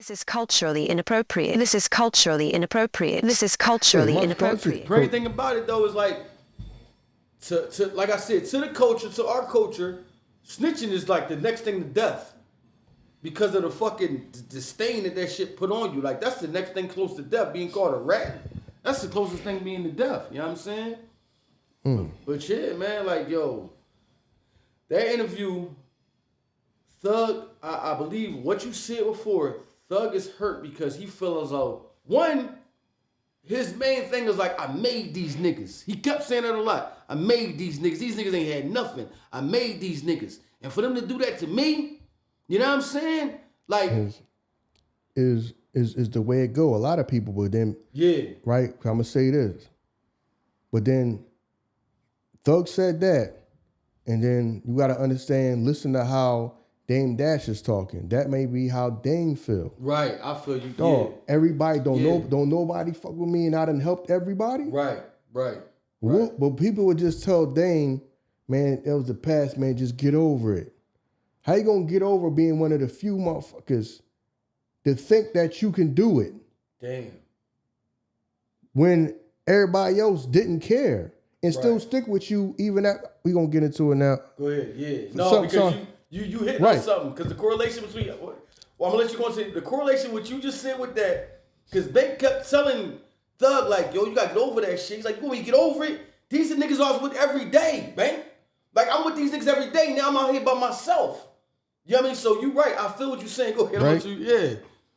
This is culturally inappropriate. This is culturally inappropriate. This is culturally inappropriate. Great thing about it though is like, to like I said, to the culture, to our culture, snitching is like the next thing to death because of the fucking disdain that shit put on you. Like that's the next thing close to death, being called a rat. That's the closest thing being to death. You know what I'm saying? But yeah, man, like yo, that interview, Thug, I believe what you said before. Thug is hurt because he feels out. One, his main thing is like, I made these niggas. He kept saying that a lot. I made these niggas. These niggas ain't had nothing. I made these niggas. And for them to do that to me, you know what I'm saying? Like, is the way it go. A lot of people, but then, right? I'm gonna say this, but then Thug said that, and then you gotta understand. Listen to how Dame Dash is talking. That may be how Dame feel. Right, I feel you. Dog, everybody don't nobody fuck with me, and I done helped everybody. Right. But people would just tell Dame, man, it was the past, man. Just get over it. How you gonna get over being one of the few motherfuckers to think that you can do it? Damn. When everybody else didn't care and still stick with you, even at we gonna get into it now. Go ahead, yeah. No, because you hit on something, because the correlation between, well, I'm gonna let you go and say the correlation what you just said with that, because Bank kept telling Thug like, yo, you gotta get over that shit. He's like, you want me to get over it? These are niggas I was with every day, Bank. Like I'm with these niggas every day. Now I'm out here by myself. You know what I mean? So you right. I feel what you're saying. Go ahead. Right? Yeah.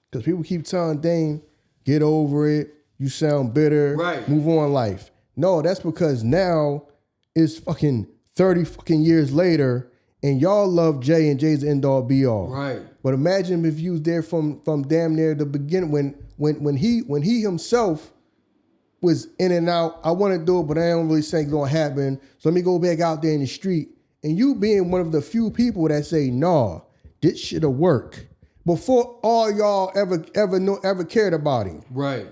Because people keep telling Dame, get over it. You sound bitter. Right. Move on life. No, that's because now it's fucking 30 fucking years later, and y'all love Jay, and Jay's the end all be all. Right. But imagine if you was there from damn near the beginning when he himself was in and out. I want to do it, but I don't really think it's gonna happen. So let me go back out there in the street. And you being one of the few people that say, nah, this shit'll work. Before all y'all ever cared about him. Right.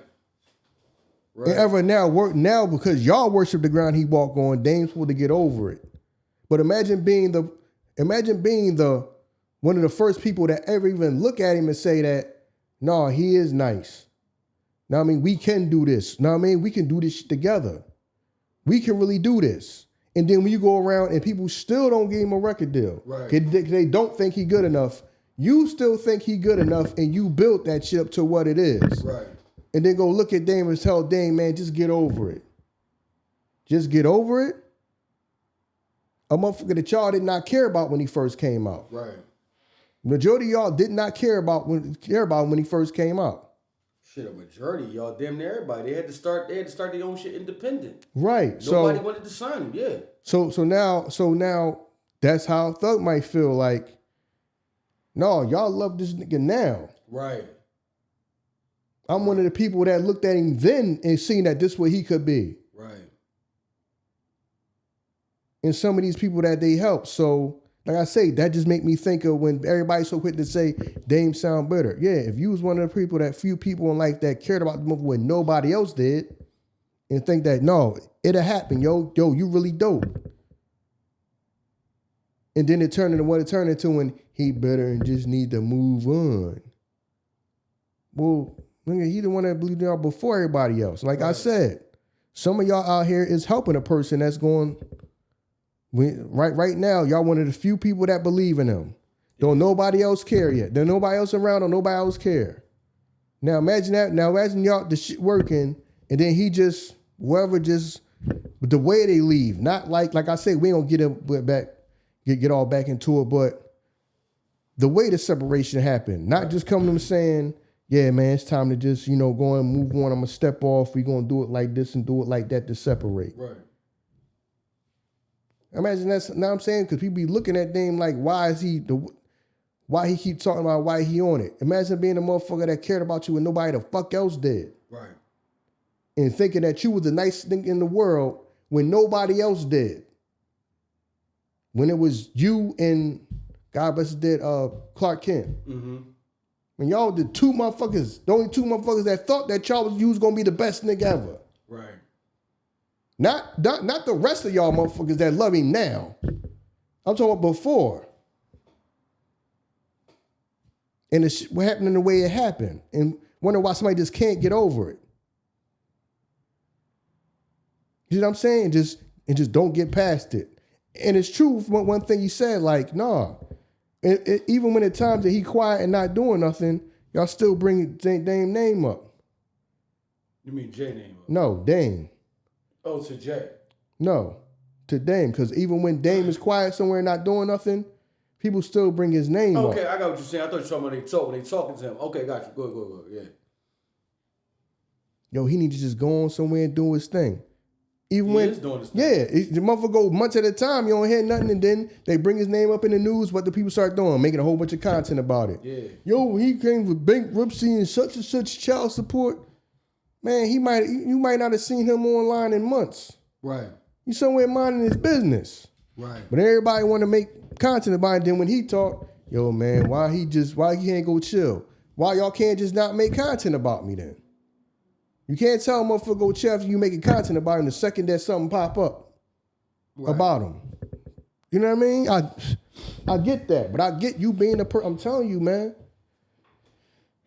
And ever now work now because y'all worship the ground he walked on. Dame's supposed to get over it. But imagine being the one of the first people that ever even look at him and say that, no, he is nice. Now I mean, we can do this. Now I mean, we can do this shit together. We can really do this. And then when you go around and people still don't give him a record deal, right? They don't think he good enough. You still think he good enough, and you built that shit up to what it is, right? And then go look at Dame and tell Dame, man, just get over it. Just get over it. A motherfucker that y'all did not care about when he first came out. Right. Majority of y'all did not care about when he first came out. Shit, a majority, y'all, damn near everybody. They had to start their own shit independent. Right. Nobody wanted to sign him, yeah. So now that's how Thug might feel like, no, y'all love this nigga now. Right. I'm one of the people that looked at him then and seen that this way he could be. Right. And some of these people that they help. So, like I say, that just make me think of when everybody's so quick to say Dame sound better. Yeah, if you was one of the people, that few people in life that cared about the movie when nobody else did, and think that, no, it'll happen, yo, you really dope. And then it turned into what it turned into when he better and just need to move on. Well, he the one that believed in y'all before everybody else. Like I said, some of y'all out here is helping a person that's going, right now, y'all one of the few people that believe in him. Don't nobody else care yet. There's nobody else around, or nobody else care. Now imagine that. Now imagine y'all the shit working, and then he just, whoever just, the way they leave. Not like I said, we ain't gonna get all back into it, but the way the separation happened, not just coming to him saying, yeah, man, it's time to just, go and move on. I'm gonna step off. We're gonna do it like this and do it like that to separate. Right. Imagine that's, now I'm saying, because people be looking at Dame like, why he keep talking about why he on it. Imagine being a motherfucker that cared about you and nobody the fuck else did. Right. And thinking that you was the nicest thing in the world when nobody else did. When it was you and, God bless his dead, Clark Kent. Mm-hmm. When y'all the only two motherfuckers that thought that you was gonna be the best nigga ever. Right. Not the rest of y'all motherfuckers that love him now. I'm talking about before. and what happened in the way it happened, and wonder why somebody just can't get over it. You know what I'm saying? Just don't get past it. And it's true. One thing he said, like, nah. Even when at times that he quiet and not doing nothing, y'all still bring Dame name up. You mean Jay name up? No, Dame. Oh, to Jay. No, to Dame. Because even when Dame is quiet somewhere and not doing nothing, people still bring his name up. Okay, I got what you're saying. I thought you were talking about when they talking to him. Okay, got you. Go. Yeah. Yo, he need to just go on somewhere and do his thing. Even He when is doing his thing. Yeah, the motherfucker go months at a time, you don't hear nothing, and then they bring his name up in the news. What the people start doing? Making a whole bunch of content about it. Yeah. Yo, he came with bankruptcy and such child support. Man, you might not have seen him online in months. Right. He's somewhere minding his business. Right. But everybody want to make content about it. Then when he talk, yo man, why he can't go chill? Why y'all can't just not make content about me then? You can't tell a motherfucker go chill after you making content about him the second that something pop up about him. You know what I mean? I get that, but I get you being a person. I'm telling you, man.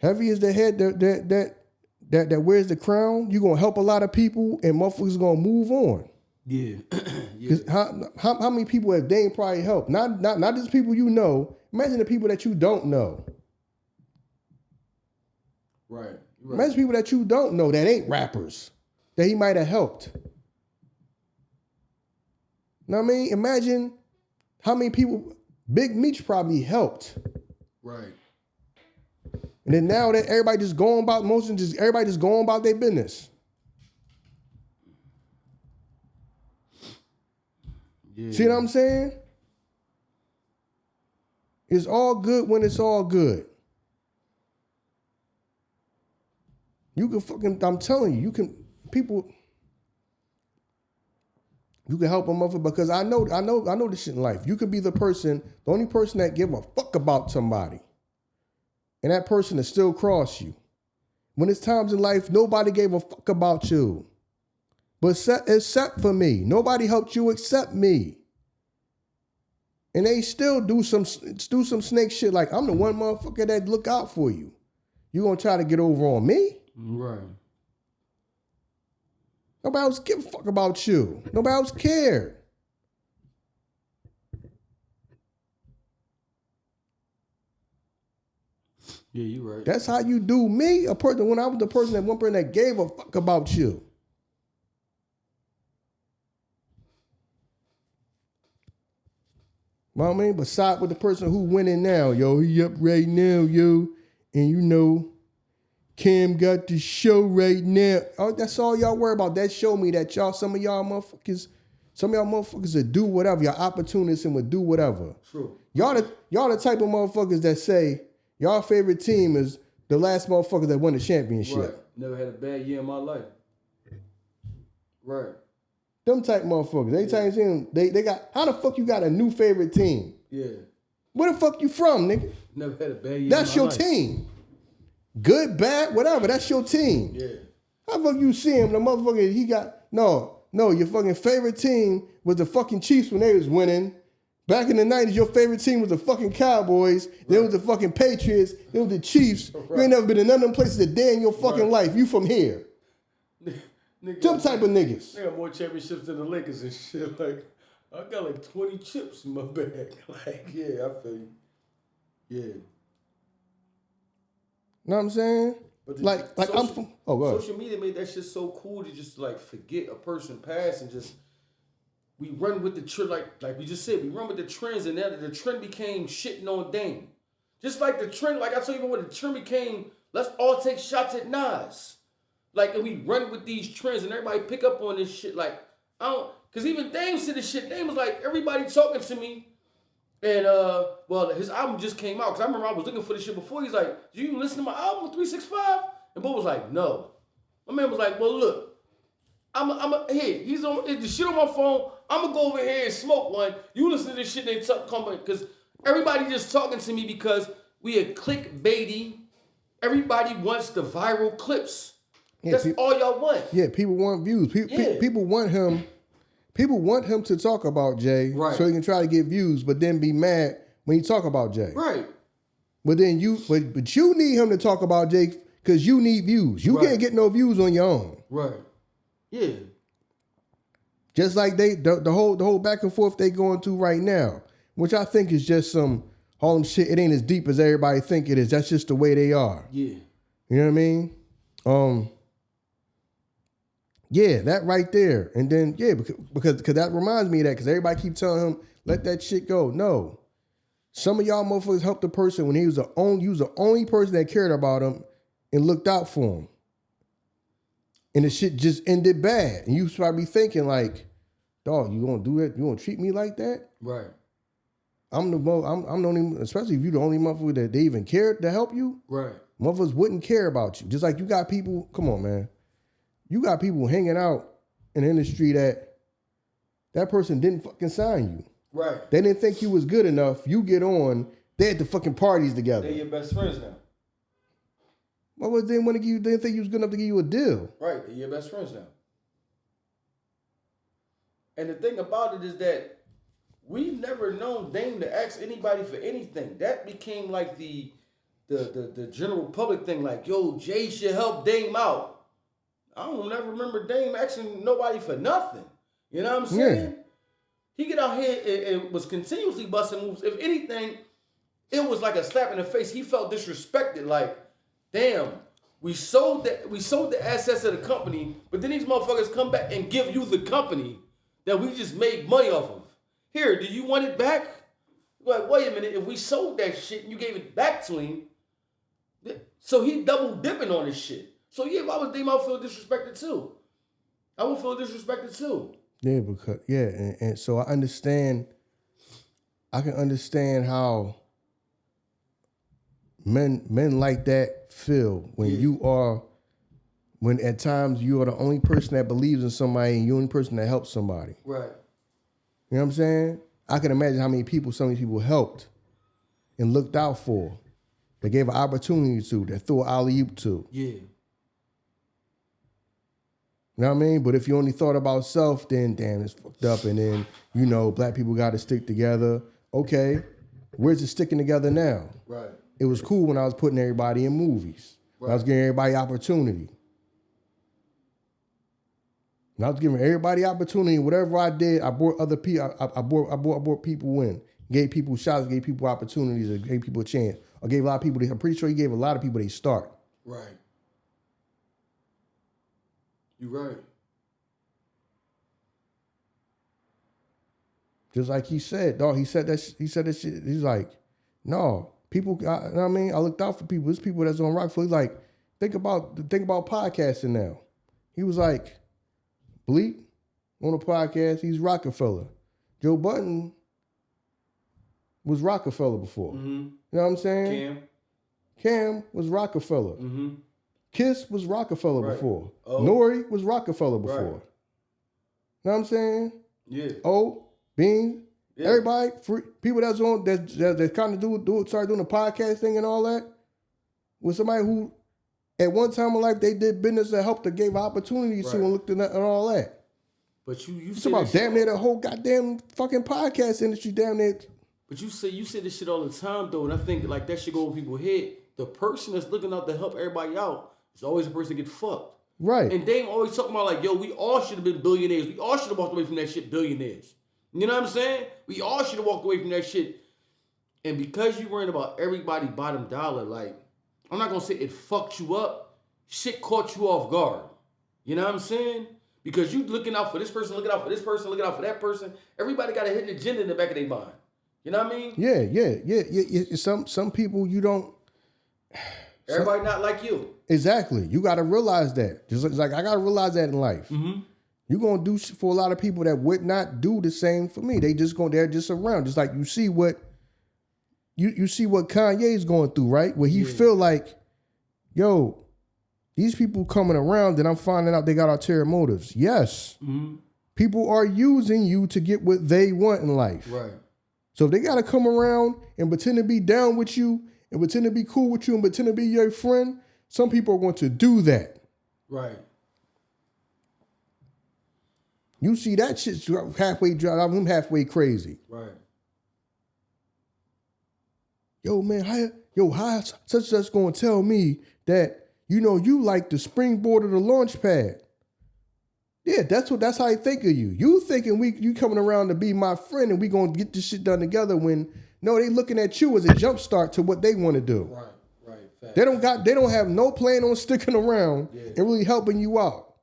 Heavy is the head that wears the crown. You gonna help a lot of people, and motherfuckers gonna move on. Yeah. Because how many people have Dame probably helped? Not just people you know. Imagine the people that you don't know. Right. Imagine people that you don't know that ain't rappers that he might have helped. Know what I mean? Imagine how many people Big Meech probably helped. Right. And then now that everybody just going about everybody just going about their business. Yeah. See what I'm saying? It's all good when it's all good. I'm telling you, you can help a motherfucker because I know this shit in life. You could be the only person that give a fuck about somebody. And that person is still cross you. When it's times in life, nobody gave a fuck about you. But except for me. Nobody helped you except me. And they still do some snake shit like, I'm the one motherfucker that look out for you. You gonna try to get over on me? Right. Nobody else give a fuck about you. Nobody else cared. Yeah, you right. That's how you do me. When I was the one person that gave a fuck about you. You know what I mean? Beside with the person who winning now, yo, he up right now, yo, and you know, Cam got the show right now. Oh, that's all y'all worry about. That show me that some of y'all motherfuckers that do whatever. Y'all opportunists and would do whatever. True. Y'all the type of motherfuckers that say y'all favorite team is the last motherfuckers that won the championship. Right. Never had a bad year in my life. Right. Them type motherfuckers. They got, how the fuck you got a new favorite team? Yeah. Where the fuck you from, nigga? Never had a bad year. That's in my your life. team. Good, bad, whatever. That's your team. Yeah. How the fuck you see him? The motherfucker he got no. Your fucking favorite team was the fucking Chiefs when they was winning. Back in the 90s, your favorite team was the fucking Cowboys. Right. Then was the fucking Patriots. Then was the Chiefs. Right. You ain't never been in none of them places a day in your fucking life. You from here. Them type of niggas. They got more championships than the Lakers and shit. Like, I got like 20 chips in my bag. Like, yeah, I feel you. Yeah. Know what I'm saying? But social media made that shit so cool to just like forget a person past and just we run with the trend like we just said, we run with the trends and now the trend became shitting on Dame. Just like the trend, like I told you about when the trend became, let's all take shots at Nas. Like, and we run with these trends and everybody pick up on this shit. Like, because even Dame said this shit. Dame was like, everybody talking to me. And, his album just came out. Because I remember I was looking for this shit before. He's like, do you listen to my album, 365? And Bo was like, no. My man was like, well, look, here, he's on the shit on my phone. I'm going to go over here and smoke one. You listen to this shit and they come because everybody just talking to me because we are clickbaity. Everybody wants the viral clips. Yeah, that's all y'all want. Yeah, people want views. People want him. People want him to talk about Jay, right, so he can try to get views, but then be mad when he talk about Jay. Right. But then but you need him to talk about Jake because you need views. You can't get no views on your own. Right. Yeah. Just like the whole back and forth they going through right now, which I think is just some Harlem shit. It ain't as deep as everybody think it is. That's just the way they are. Yeah. You know what I mean? Yeah, that right there. And then, yeah, because that reminds me of that, because everybody keep telling him, let that shit go. No. Some of y'all motherfuckers helped the person when he was the only person that cared about him and looked out for him. And the shit just ended bad. And you probably thinking like, dog, you gonna do it? You gonna treat me like that? Right. I'm the only, especially if you the only motherfucker that they even cared to help you. Right. Motherfuckers wouldn't care about you. Just like you got people, come on, man. You got people hanging out in the industry that person didn't fucking sign you. Right. They didn't think you was good enough. You get on, they had the fucking parties together. They're your best friends now. What was they didn't want to give you? They didn't think you was good enough to give you a deal. Right. They're your best friends now. And the thing about it is that we've never known Dame to ask anybody for anything. That became like the general public thing, like, yo, Jay should help Dame out. I don't ever remember Dame asking nobody for nothing. You know what I'm saying? Yeah. He get out here and was continuously busting moves. If anything, it was like a slap in the face. He felt disrespected. Like, damn, we sold the assets of the company, but then these motherfuckers come back and give you the company that we just made money off of. Here, do you want it back? Like, wait a minute, if we sold that shit and you gave it back to him, so he double dipping on this shit. So yeah, if I was Dame, I would feel disrespected too. I would feel disrespected too. Yeah, because and so I can understand how men like that feel when at times you are the only person that believes in somebody and you're the only person that helps somebody. Right. You know what I'm saying? I can imagine how many people some of these people helped and looked out for. They gave an opportunity to, that threw an alley-oop to. Yeah. You know what I mean? But if you only thought about self, then damn, it's fucked up. And then, black people got to stick together. Okay, where's it sticking together now? Right. It was cool when I was putting everybody in movies. Right. I was giving everybody opportunity. And I was giving everybody opportunity. Whatever I did, I brought other people. I brought people in. Gave people shots. Gave people opportunities. Or gave people a chance. I gave a lot of people. I'm pretty sure he gave a lot of people they start. Right. You're right. Just like he said, dog. He said that shit. He's like, no, people. You know what I mean? I looked out for people. There's people that's on Roc-A-Fella. He's like, think about podcasting now. He was like, Bleak on a podcast. He's Roc-A-Fella. Joe Budden was Roc-A-Fella before. Mm-hmm. You know what I'm saying? Cam was Roc-A-Fella. Mm-hmm. Kiss was Roc-A-Fella before. Nori was Roc-A-Fella before. Right. Know what I'm saying? Yeah. Bean, everybody, people that's on that kind of start doing the podcast thing and all that, was somebody who at one time in life they did business that helped, that gave opportunities to and looked at and all that. But you it's about damn near the whole goddamn fucking podcast industry damn near. But you say this shit all the time though, and I think like that should go over people's head. The person that's looking out to help everybody out is always the person that get fucked. Right. And Dame always talking about like, yo, we all should have been billionaires. We all should have walked away from that shit billionaires. You know what I'm saying? We all should have walked away from that shit. And because you worrying about everybody bottom dollar, like, I'm not going to say it fucked you up. Shit caught you off guard. You know what I'm saying? Because you looking out for this person, looking out for this person, looking out for that person. Everybody got a hidden agenda in the back of their mind. You know what I mean? Yeah. Some people you don't. Everybody not like you. Exactly. You got to realize that. Just like I got to realize that in life. Mm-hmm. You're going to do shit for a lot of people that would not do the same for me. They're just around. Just like you see what Kanye's going through, right? Where he feel like, yo, these people coming around and I'm finding out they got ulterior motives. Yes. Mm-hmm. People are using you to get what they want in life. Right. So if they got to come around and pretend to be down with you and pretend to be cool with you and pretend to be your friend, some people are going to do that. Right. You see that shit halfway drive, I'm halfway crazy. Right. Yo, man, yo, how such such gonna tell me that, you know, you like the springboard of the launch pad. Yeah, that's how I think of you. You thinking you coming around to be my friend and we gonna get this shit done together when no, they looking at you as a jump start to what they want to do. Right. Fact. They don't have no plan on sticking around and really helping you out.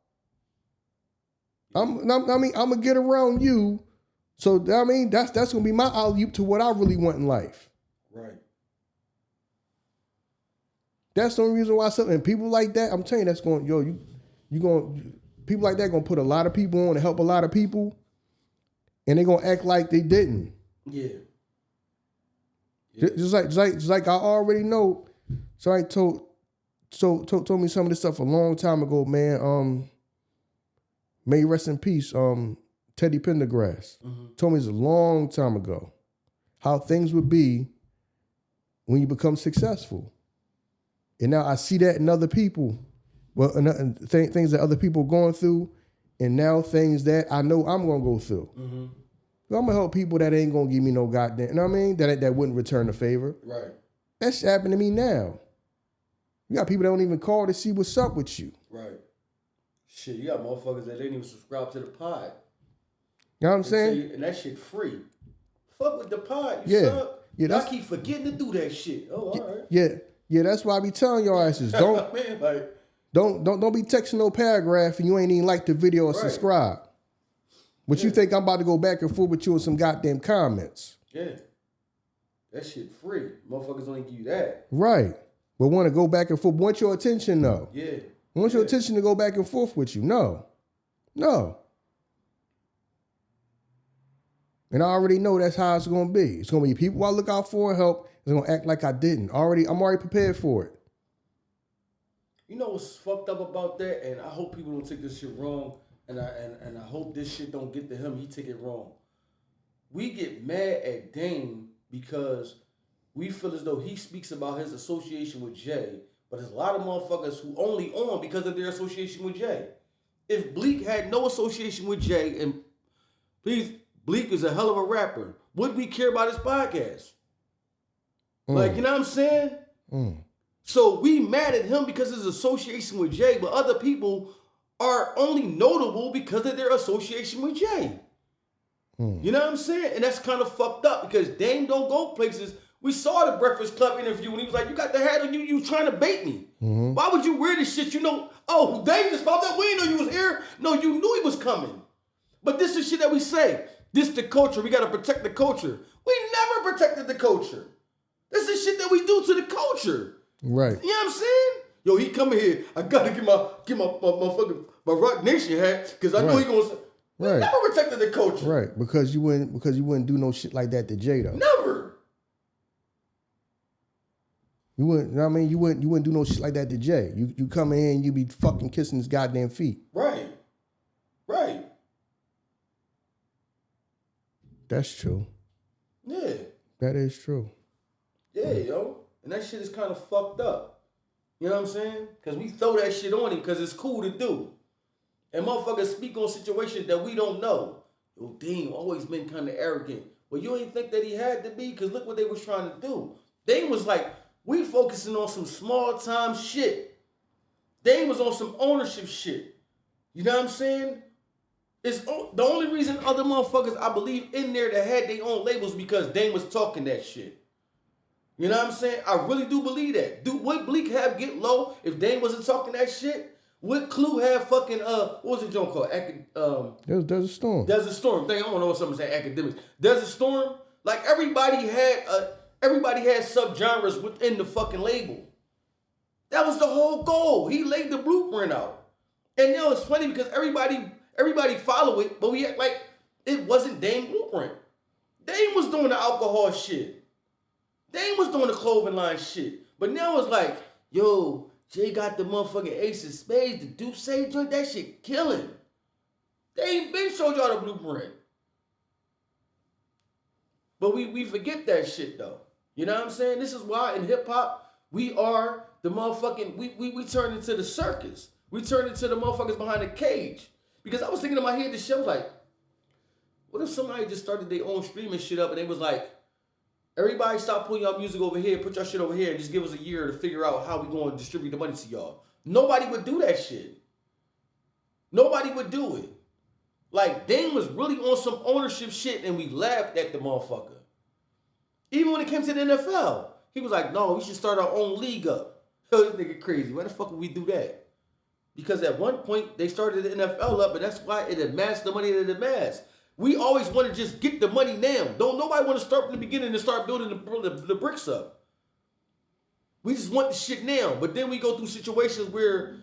I'm gonna get around you. So I mean that's gonna be my alley-oop to what I really want in life. Right. That's the only reason why something people like that, I'm telling you, that's going, people like that gonna put a lot of people on and help a lot of people, and they gonna act like they didn't. Yeah. Just like I already know. Somebody told me some of this stuff a long time ago, man. May he rest in peace. Teddy Pendergrass told me this a long time ago how things would be when you become successful. And now I see that in other people. Well, things that other people are going through, and now things that I know I'm gonna go through. Mm-hmm. I'm gonna help people that ain't gonna give me no goddamn, you know what I mean? That wouldn't return the favor. Right. That shit happened to me now. You got people that don't even call to see what's up with you. Right. Shit, you got motherfuckers that didn't even subscribe to the pod. You know what I'm saying? And that shit free. Fuck with the pod, yeah. Sub. Yeah, I keep forgetting to do that shit. Oh, all right. Yeah, that's why I be telling y'all asses, don't Man, like, don't be texting no paragraph and you ain't even like the video or subscribe. But you think I'm about to go back and forth with you with some goddamn comments. Yeah. That shit free. Motherfuckers don't even give you that. Right. But want to go back and forth. Want your attention, though. Yeah. Want your attention to go back and forth with you. No. And I already know that's how it's going to be. It's going to be people I look out for and help. It's going to act like I didn't. I'm already prepared for it. You know what's fucked up about that? And I hope people don't take this shit wrong. And I hope this shit don't get to him. He take it wrong. We get mad at Dame because we feel as though he speaks about his association with Jay. But there's a lot of motherfuckers who only on because of their association with Jay. If Bleak had no association with Jay, and please, Bleak is a hell of a rapper, would we care about his podcast? Like, you know what I'm saying? So we mad at him because of his association with Jay, but other people are only notable because of their association with Jay. You know what I'm saying? And that's kind of fucked up because Dame don't go places. We saw the Breakfast Club interview when he was like, you got the hat on, you trying to bait me. Why would you wear this shit? You know, oh, Dame just popped up. We didn't know you was here. No, you knew he was coming. But this is shit that we say. This the culture. We got to protect the culture. We never protected the culture. This is shit that we do to the culture. Right. You know what I'm saying? Yo, he coming here. I gotta get my fucking Roc Nation hat because I know he gonna. We never protected the culture. Right, because you wouldn't do no shit like that to Jay though. Never. You wouldn't. You know what I mean, you wouldn't do no shit like that to Jay. You come in and you be fucking kissing his goddamn feet. Right. That's true. Yeah. That is true. Yeah, yo, and that shit is kind of fucked up. You know what I'm saying? Because we throw that shit on him because it's cool to do. And motherfuckers speak on situations that we don't know. Yo, Dame always been kind of arrogant. Well, you ain't think that he had to be because look what they was trying to do. Dame was like, we focusing on some small time shit. Dame was on some ownership shit. You know what I'm saying? It's the only reason other motherfuckers, I believe, in there that had their own labels because Dame was talking that shit. You know what I'm saying? I really do believe that. Would Bleak have Get Low if Dame wasn't talking that shit? Would Clue have fucking, what was the joint called? Desert Storm. Desert Storm. I don't know what someone say academics. Desert Storm, like everybody had subgenres within the fucking label. That was the whole goal. He laid the blueprint out. And now it's funny because everybody follow it, but we act like it wasn't Dame blueprint. Dame was doing the alcohol shit. Dame was doing the clothing line shit. But now it's like, yo, Jay got the motherfucking Ace of Spades, the Duce joint, that shit killing. They ain't been showed y'all the blueprint. But we forget that shit though. You know what I'm saying? This is why in hip hop, we are the motherfucking, we turn into the circus. We turn into the motherfuckers behind the cage. Because I was thinking in my head, this shit was like, what if somebody just started their own streaming shit up and they was like, Everybody stop putting y'all music over here, put y'all shit over here, and just give us a year to figure out how we going to distribute the money to y'all. Nobody would do that shit. Nobody would do it. Like, Dame was really on some ownership shit, and we laughed at the motherfucker. Even when it came to the NFL, he was like, no, we should start our own league up. This nigga crazy. Why the fuck would we do that? Because at one point, they started the NFL up, and that's why it amassed the money that it amassed. We always want to just get the money now. Don't nobody want to start from the beginning and start building the bricks up. We just want the shit now. But then we go through situations where,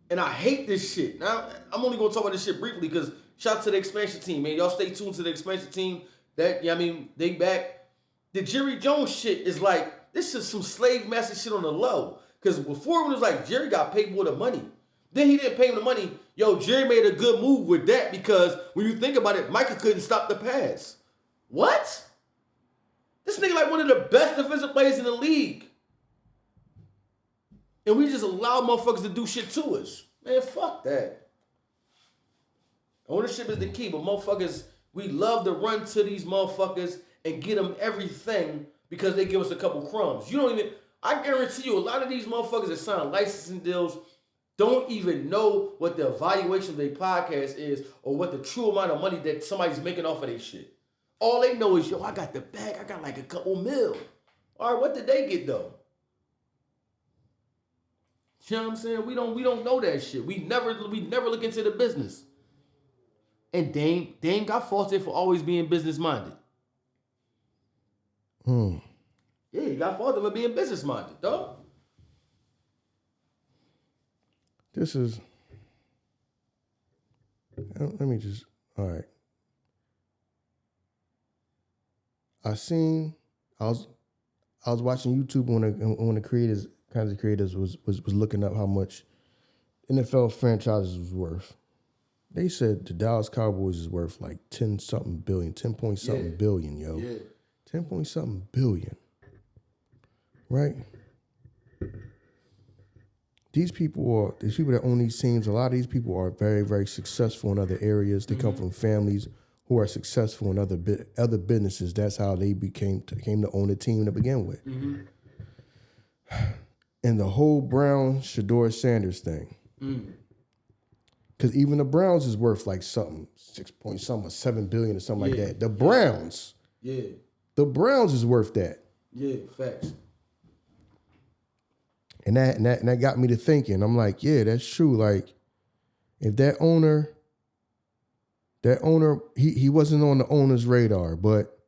and I hate this shit. Now, I'm only going to talk about this shit briefly because shout out to the expansion team, man. Y'all stay tuned to the expansion team. That, I mean, they back. The Jerry Jones shit is like, this is some slave master shit on the low. Because before it was like, Jerry got paid more the money. Then he didn't pay him the money. Yo, Jerry made a good move with that because when you think about it, Micah couldn't stop the pass. What? This nigga like one of the best defensive players in the league. And we just allow motherfuckers to do shit to us. Man, fuck that. Ownership is the key, but motherfuckers, we love to run to these motherfuckers and get them everything because they give us a couple crumbs. You don't even, I guarantee you, a lot of these motherfuckers that sign licensing deals don't even know what the evaluation of their podcast is or what the true amount of money that somebody's making off of their shit. All they know is, yo, I got the bag. I got like a couple mil. All right, what did they get though? You know what I'm saying? We don't know that shit. We never look into the business. And Dame got faulted for always being business minded. Yeah, he got faulted for being business minded, dog. This is, let me just, all right. I was watching YouTube when the creators was looking up how much NFL franchises was worth. They said the Dallas Cowboys is worth like 10 point something billion, yo. Yeah. 10 point something billion. Right? These people that own these teams, a lot of these people are very, very successful in other areas. They come from families who are successful in other businesses. That's how they came to own a team to begin with. And the whole Brown-Shador Sanders thing. Because even the Browns is worth like something, 6 point something or 7 billion or something like that. The Browns. Yeah. The Browns is worth that. Yeah, facts. And that got me to thinking. I'm like, yeah, that's true. Like, if that owner, he wasn't on the owner's radar, but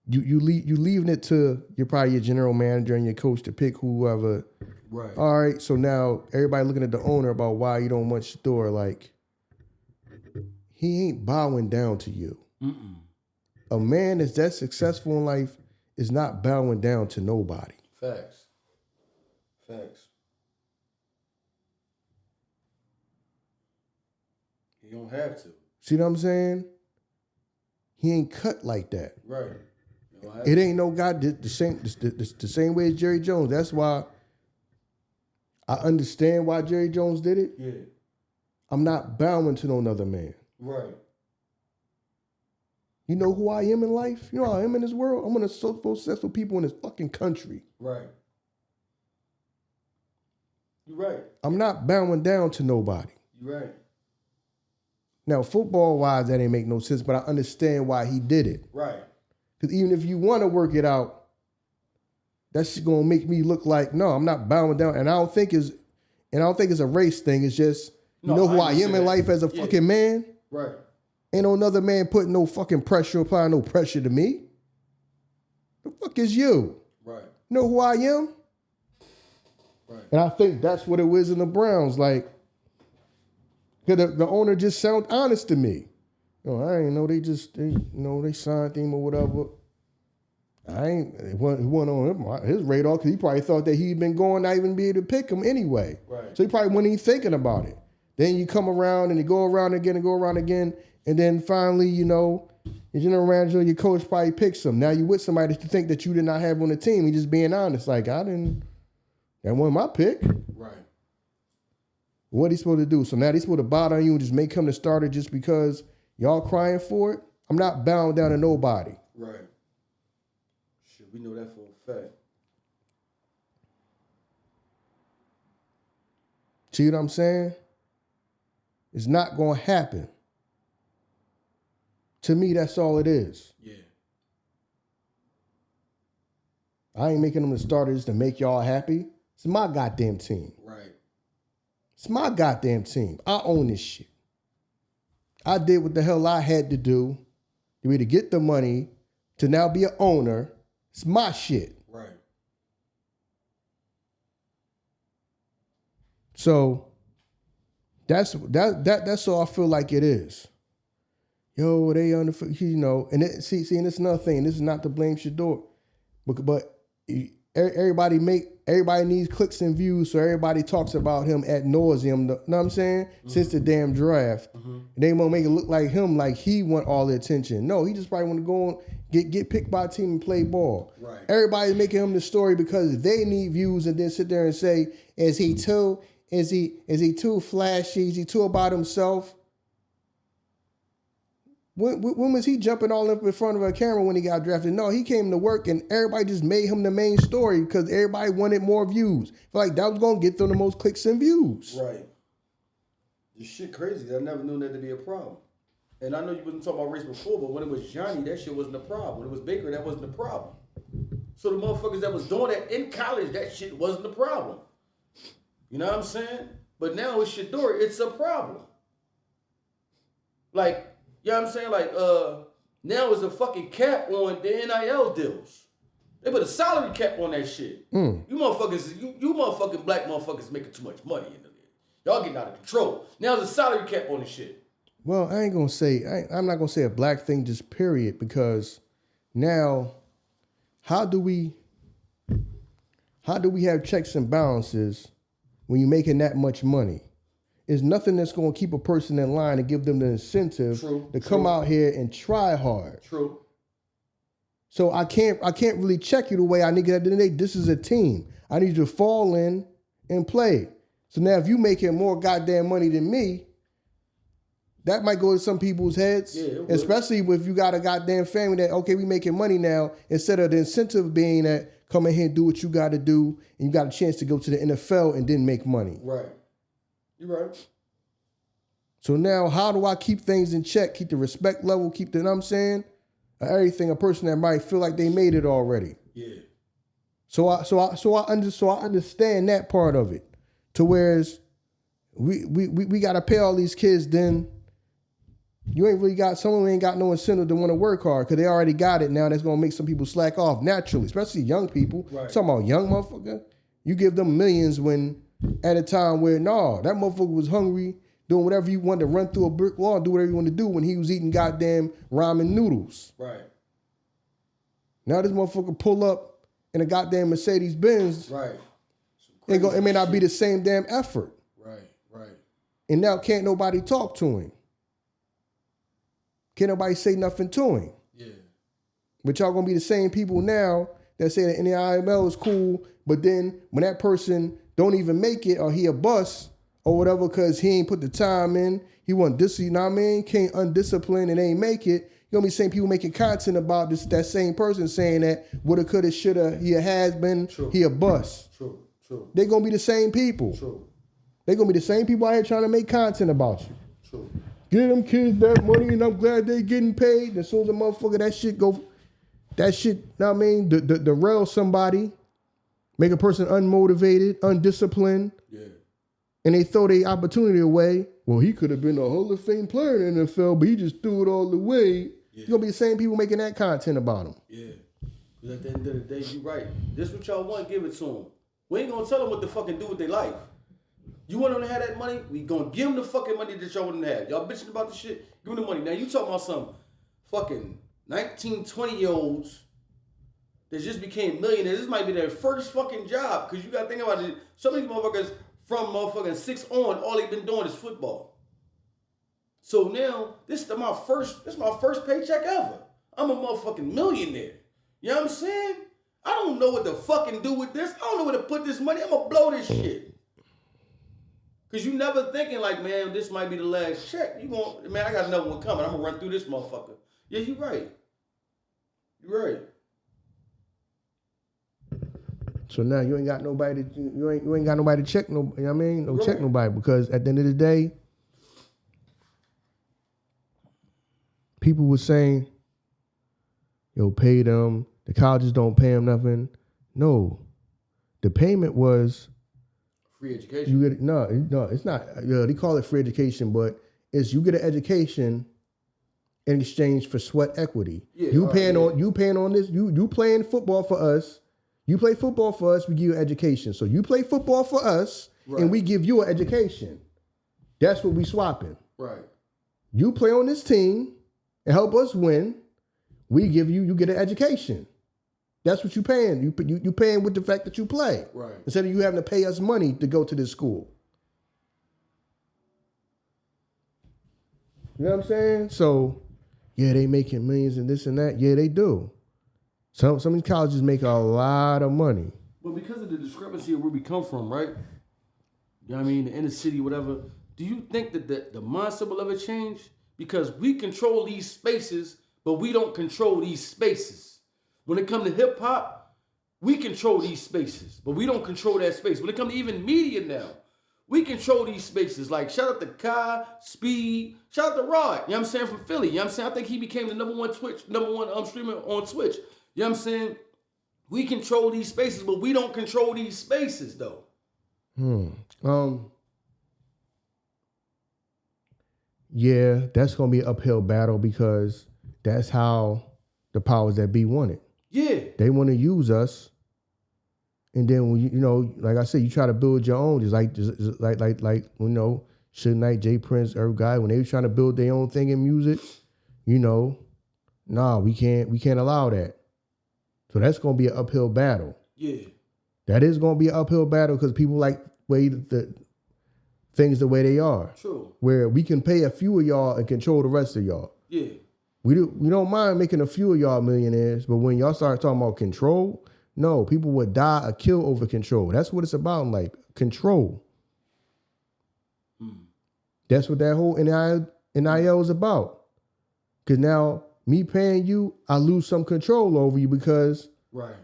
you leaving it to your general manager and your coach to pick whoever. Right. All right. So now everybody looking at the owner about why you don't want Shador. Like, he ain't bowing down to you. A man that's that successful in life is not bowing down to nobody. Facts. You don't have to. See what I'm saying? He ain't cut like that. Right. It ain't no guy the same way as Jerry Jones. That's why I understand why Jerry Jones did it. Yeah. I'm not bowing to no other man. Right. You know who I am in life? You know how I am in this world? I'm one of the so successful people in this fucking country. Right. You're right. I'm not bowing down to nobody. You're right. Now, football-wise, that ain't make no sense, but I understand why he did it. Right. Because even if you want to work it out, that's going to make me look like, no, I'm not bowing down. And I don't think it's a race thing. It's just, you know who I am in life as a fucking man? Right. Ain't no another man putting no fucking pressure, applying no pressure to me. The fuck is you? Right. You know who I am? Right. And I think that's what it was in the Browns. Like, the owner just sound honest to me. I ain't know they signed him or whatever. It wasn't on his radar because he probably thought that he'd been going not even be able to pick him anyway. Right. So he probably wasn't even thinking about it. Then you come around and you go around again and go around again. And then finally, your general manager, your coach probably picks him. Now you with somebody that you think that you did not have on the team. You just being honest. Like, that wasn't my pick. Right. What he supposed to do? So now they supposed to bow down you and just make him the starter just because y'all crying for it? I'm not bound down to nobody. Right. We know that for a fact. See what I'm saying? It's not going to happen. To me, that's all it is. Yeah. I ain't making them the starters to make y'all happy. It's my goddamn team. Right. It's my goddamn team. I own this shit. I did what the hell I had to do to get the money to now be an owner. It's my shit. Right. So that's all I feel like it is. Yo, they on the, you know, and see, and it's another thing. This is not to blame Shador, but everybody needs clicks and views, so everybody talks about him ad nauseum. You know what I'm saying? Mm-hmm. Since the damn draft, they want to make it look like him, like he want all the attention. No, he just probably want to go on get picked by a team and play ball. Right. Everybody's making him the story because they need views, and then sit there and say, is he too flashy? Is he too about himself? When was he jumping all up in front of a camera when he got drafted? No, he came to work and everybody just made him the main story because everybody wanted more views. Feel like that was going to get them the most clicks and views. Right. This shit crazy. I never knew that to be a problem. And I know you wasn't talking about race before, but when it was Johnny, that shit wasn't a problem. When it was Baker, that wasn't a problem. So the motherfuckers that was doing that in college, that shit wasn't a problem. You know what I'm saying? But now with Shador, it's a problem. Like, you know what I'm saying? Like, now is a fucking cap on the NIL deals. They put a salary cap on that shit. You motherfuckers, you motherfucking black motherfuckers making too much money in the league. Y'all getting out of control. Now there's a salary cap on this shit. Well, I'm not gonna say a black thing, just period, because now, how do we have checks and balances when you're making that much money? There's nothing that's going to keep a person in line and give them the incentive to come out here and try hard. True. So I can't really check you the way I need to. At the end of the day, this is a team. I need you to fall in and play. So now if you making more goddamn money than me, that might go to some people's heads. Yeah, especially if you got a goddamn family that, okay, we making money now, instead of the incentive being that come in here and do what you got to do, and you got a chance to go to the NFL and then make money. Right. You're right. So now, how do I keep things in check, keep the respect level, keep the, you know what I'm saying? Everything, a person that might feel like they made it already. Yeah. So I understand that part of it. To whereas we gotta pay all these kids, then you ain't really got, some of them ain't got no incentive to want to work hard because they already got it now. That's gonna make some people slack off naturally, especially young people. Right. Talking about young motherfucker. You give them millions when at a time where, no, that motherfucker was hungry, doing whatever you wanted to run through a brick wall and do whatever you want to do when he was eating goddamn ramen noodles. Right. Now this motherfucker pull up in a goddamn Mercedes Benz. Right. It may not be the same damn effort. Right. Right. And now can't nobody talk to him. Can't nobody say nothing to him. Yeah. But y'all gonna be the same people now that say that NIL is cool, but then when that person don't even make it or he a bust or whatever because he ain't put the time in, he wasn't you know what I mean? Can't undisciplined and ain't make it. You gonna be the same people making content about this, that same person saying that woulda, coulda, shoulda, he a has been, True. he a bust. True. They gonna be the same people. True. They gonna be the same people out here trying to make content about you. True. Get them kids that money and I'm glad they getting paid. And as soon as a motherfucker, that shit, you know what I mean? The rail somebody, make a person unmotivated, undisciplined. Yeah. And they throw their opportunity away. Well, he could have been a Hall of Fame player in the NFL, but he just threw it all away. Yeah. You're going to be the same people making that content about him. Yeah. Because at the end of the day, you're right. This what y'all want, give it to them. We ain't going to tell them what to fucking do with their life. You want them to have that money? We going to give them the fucking money that y'all want them to have. Y'all bitching about the shit? Give them the money. Now, you talking about some fucking 19, 20-year-olds that just became millionaires. This might be their first fucking job. Because you got to think about it. Some of these motherfuckers from motherfucking 6 on, all they been doing is football. So now, this is my first paycheck ever. I'm a motherfucking millionaire. You know what I'm saying? I don't know what to fucking do with this. I don't know where to put this money. I'm going to blow this shit. Because you never thinking like, man, this might be the last check. Man, I got another one coming. I'm going to run through this motherfucker. Yeah, you're right. You're right. So now you ain't got nobody to you ain't got nobody to check no. You know what I mean? Don't check Right. nobody because at the end of the day, people were saying, "Yo, pay them." The colleges don't pay them nothing. No, the payment was Free education. you get no, it's not. They call it free education, but it's you get an education in exchange for sweat equity. Yeah, you all paying right, on you paying on this. You playing football for us. You play football for us. We give you education. So you play football for us, Right. and we give you an education. That's what we swapping. Right. You play on this team and help us win. We give you get an education. That's what you paying. You paying with the fact that you play. Right. Instead of you having to pay us money to go to this school. You know what I'm saying? So, yeah, they making millions and this and that. Yeah, they do. Some of these colleges make a lot of money. But because of the discrepancy of where we come from, right? You know what I mean? The inner city, whatever. Do you think that the mindset will ever change? Because we control these spaces, but we don't control these spaces. When it comes to hip hop, we control these spaces, but we don't control that space. When it comes to even media now, we control these spaces. Like, shout out to Kai, Speed, shout out to Rod, you know what I'm saying, from Philly. You know what I'm saying? I think he became the number one streamer on Twitch. You know what I'm saying? We control these spaces, but we don't control these spaces, though. Yeah, that's gonna be an uphill battle because that's how the powers that be want it. Yeah. They want to use us, and then when you know, like I said, you try to build your own, just like you know, Suge Knight, Jay Prince, every guy when they were trying to build their own thing in music, you know, nah, we can't allow that. So that's gonna be an uphill battle. Yeah. That is gonna be an uphill battle because people like way the things the way they are. True. Where we can pay a few of y'all and control the rest of y'all. Yeah. We don't mind making a few of y'all millionaires, but when y'all start talking about control, no, people would die or kill over control. That's what it's about, like control. That's what that whole NIL is about. Because now me paying you, I lose some control over you because Right.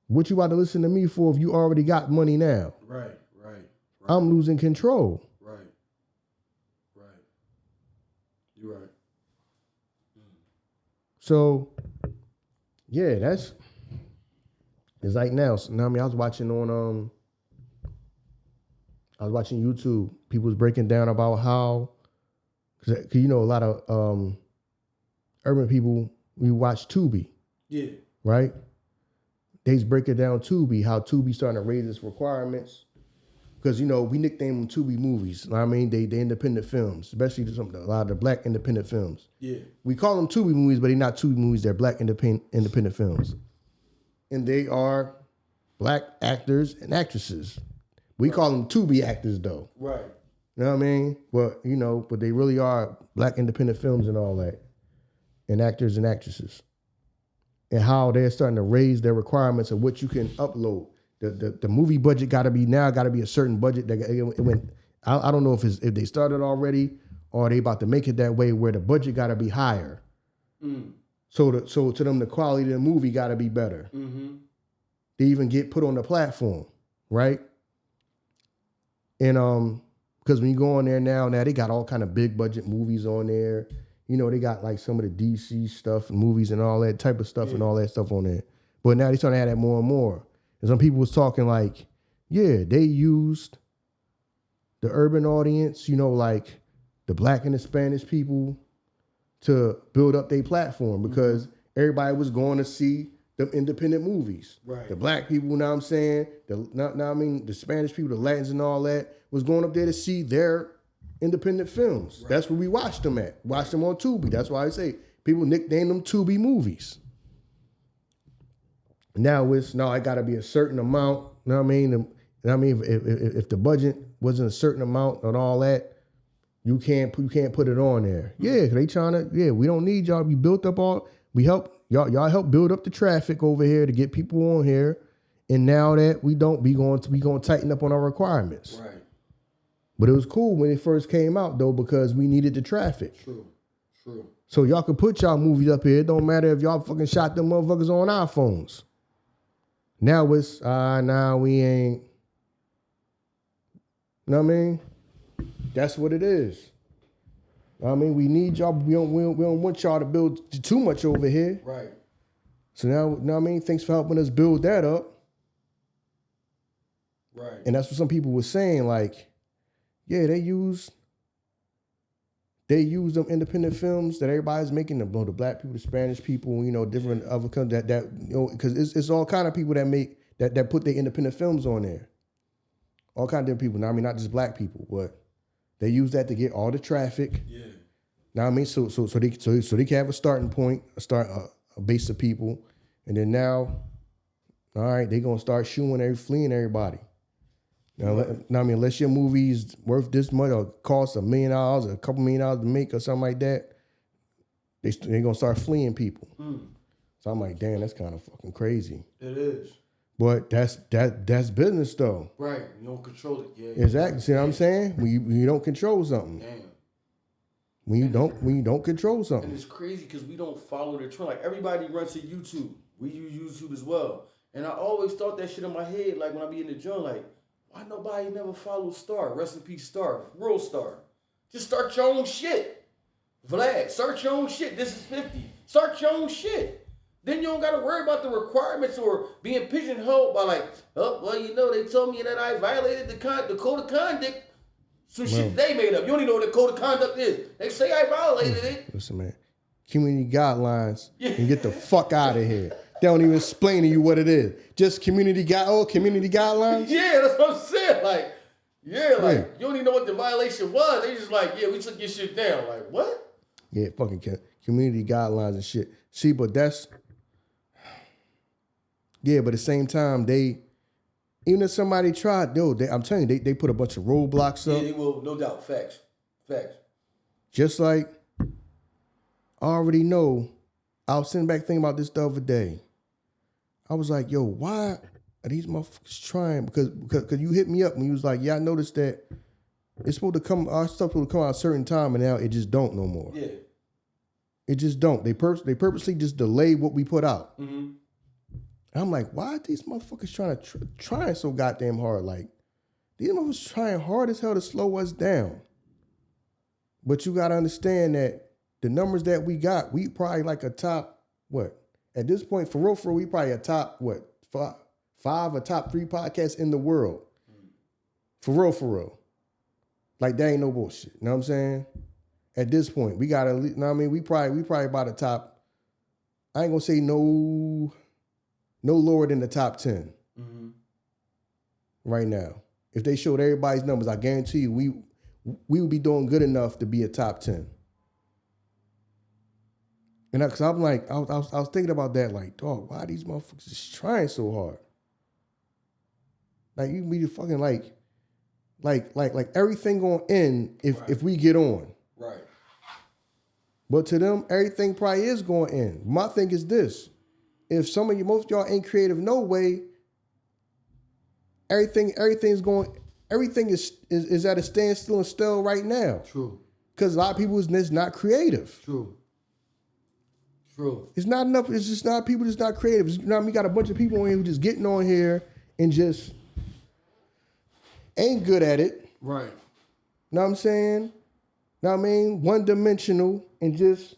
what you about to listen to me for if you already got money now? Right. I'm losing control. Right. You're right. So, yeah, it's like now. So, I mean, I was watching YouTube. People was breaking down about how, cause you know, a lot of urban people, we watch Tubi, Yeah. right? They's breaking down Tubi, how Tubi starting to raise its requirements. Because, you know, we nickname them Tubi movies. I mean, they independent films, especially a lot of the black independent films. Yeah. We call them Tubi movies, but they're not Tubi movies. They're black independent films. And they are black actors and actresses. We call them Tubi actors, though. Right. You know what I mean? But, you know, but they really are black independent films and all that. And actors and actresses. And how they're starting to raise their requirements of what you can upload. The movie budget got to be a certain budget. That it went. I don't know if they started already or they about to make it that way where the budget got to be higher. So to them the quality of the movie got to be better. Mm-hmm. They even get put on the platform, right? And because when you go on there now they got all kind of big budget movies on there. You know, they got like some of the DC stuff and movies and all that type of stuff and all that stuff on there. But now they're starting to have that more and more. And some people was talking like, yeah, they used the urban audience, you know, like the black and the Spanish people to build up their platform because everybody was going to see the independent movies. Right. The black people, you know what I'm saying? The Spanish people, the Latins and all that was going up there to see their independent films. Right. That's where we watched them at. Watched them on Tubi. That's why I say people nickname them Tubi movies. Now it got to be a certain amount. You know what I mean? If the budget wasn't a certain amount and all that, you can't put it on there. Yeah, they trying to. Yeah, we don't need y'all. We built up we help y'all help build up the traffic over here to get people on here. And now that we going to tighten up on our requirements. Right. But it was cool when it first came out though because we needed the traffic. True. So y'all could put y'all movies up here. It don't matter if y'all fucking shot them motherfuckers on iPhones. Now it's nah, we ain't. You know what I mean? That's what it is. I mean, we need y'all. We don't want y'all to build too much over here. Right. So now, you know what I mean? Thanks for helping us build that up. Right. And that's what some people were saying. Like, yeah, they use them independent films that everybody's making, the black people, the Spanish people, you know, different other countries that you know, because it's all kind of people that make that put their independent films on there. All kind of different people. Now, I mean, not just black people, but they use that to get all the traffic. Yeah. Now, I mean, so they can have a starting point, a base of people, and then now, all right, they gonna start fleeing everybody. Now, I mean, unless your movie's worth this much or costs $1 million or a couple $1 million to make or something like that, they gonna start fleeing people. So I'm like, damn, that's kind of fucking crazy. It is. But that's business though. Right. You don't control it. Yeah. Exactly. See what I'm saying? When you don't control something. Damn. When you don't control something. And it's crazy because we don't follow the trend. Like everybody runs to YouTube. We use YouTube as well. And I always thought that shit in my head, like when I be in the gym, like, why nobody never follows Star? Rest in peace, Star. World Star. Just start your own shit. Vlad, start your own shit. This is 50. Start your own shit. Then you don't got to worry about the requirements or being pigeonholed by like, oh, well, you know, they told me that I violated the code of conduct. Some shit they made up. You don't even know what the code of conduct is. They say I violated it. Listen, man. Community guidelines and get the fuck out of here. They don't even explain to you what it is. Just community guidelines? Yeah, that's what I'm saying. Like, you don't even know what the violation was. They just like, yeah, we took your shit down. Like, what? Yeah, fucking community guidelines and shit. See, but that's... Yeah, but at the same time, even if somebody tried, I'm telling you, they put a bunch of roadblocks up. Yeah, they will, no doubt. Facts. Just like, I already know, I was sitting back thinking about this the other day. I was like, yo, why are these motherfuckers trying? Because you hit me up and you was like, yeah, I noticed that it's supposed to come, our stuff supposed to come out a certain time and now it just don't no more. Yeah. It just don't. They purposely just delay what we put out. Mm-hmm. I'm like, why are these motherfuckers trying so goddamn hard? Like, these motherfuckers trying hard as hell to slow us down. But you gotta understand that the numbers that we got, we probably like a top, what? At this point, for real, we probably a top, what? Five or top 3 podcasts in the world. For real. Like, that ain't no bullshit. You know what I'm saying? At this point, we gotta, you know what I mean? We probably about the top, I ain't gonna say no lower than the top 10 right now. If they showed everybody's numbers, I guarantee you we would be doing good enough to be a top 10. And because I'm like, I was thinking about that, like, dog, why are these motherfuckers just trying so hard? Like, you can be fucking like everything gonna end if we get on. Right. But to them, everything probably is going to end. My thing is this. If most of y'all ain't creative no way, everything is at a standstill and still right now. True. Because a lot of people is just not creative. True. It's not enough. It's just not people just not creative. You know what I mean? We got a bunch of people on here who just getting on here and just ain't good at it. Right. You know what I'm saying? Know what I mean? One dimensional and just,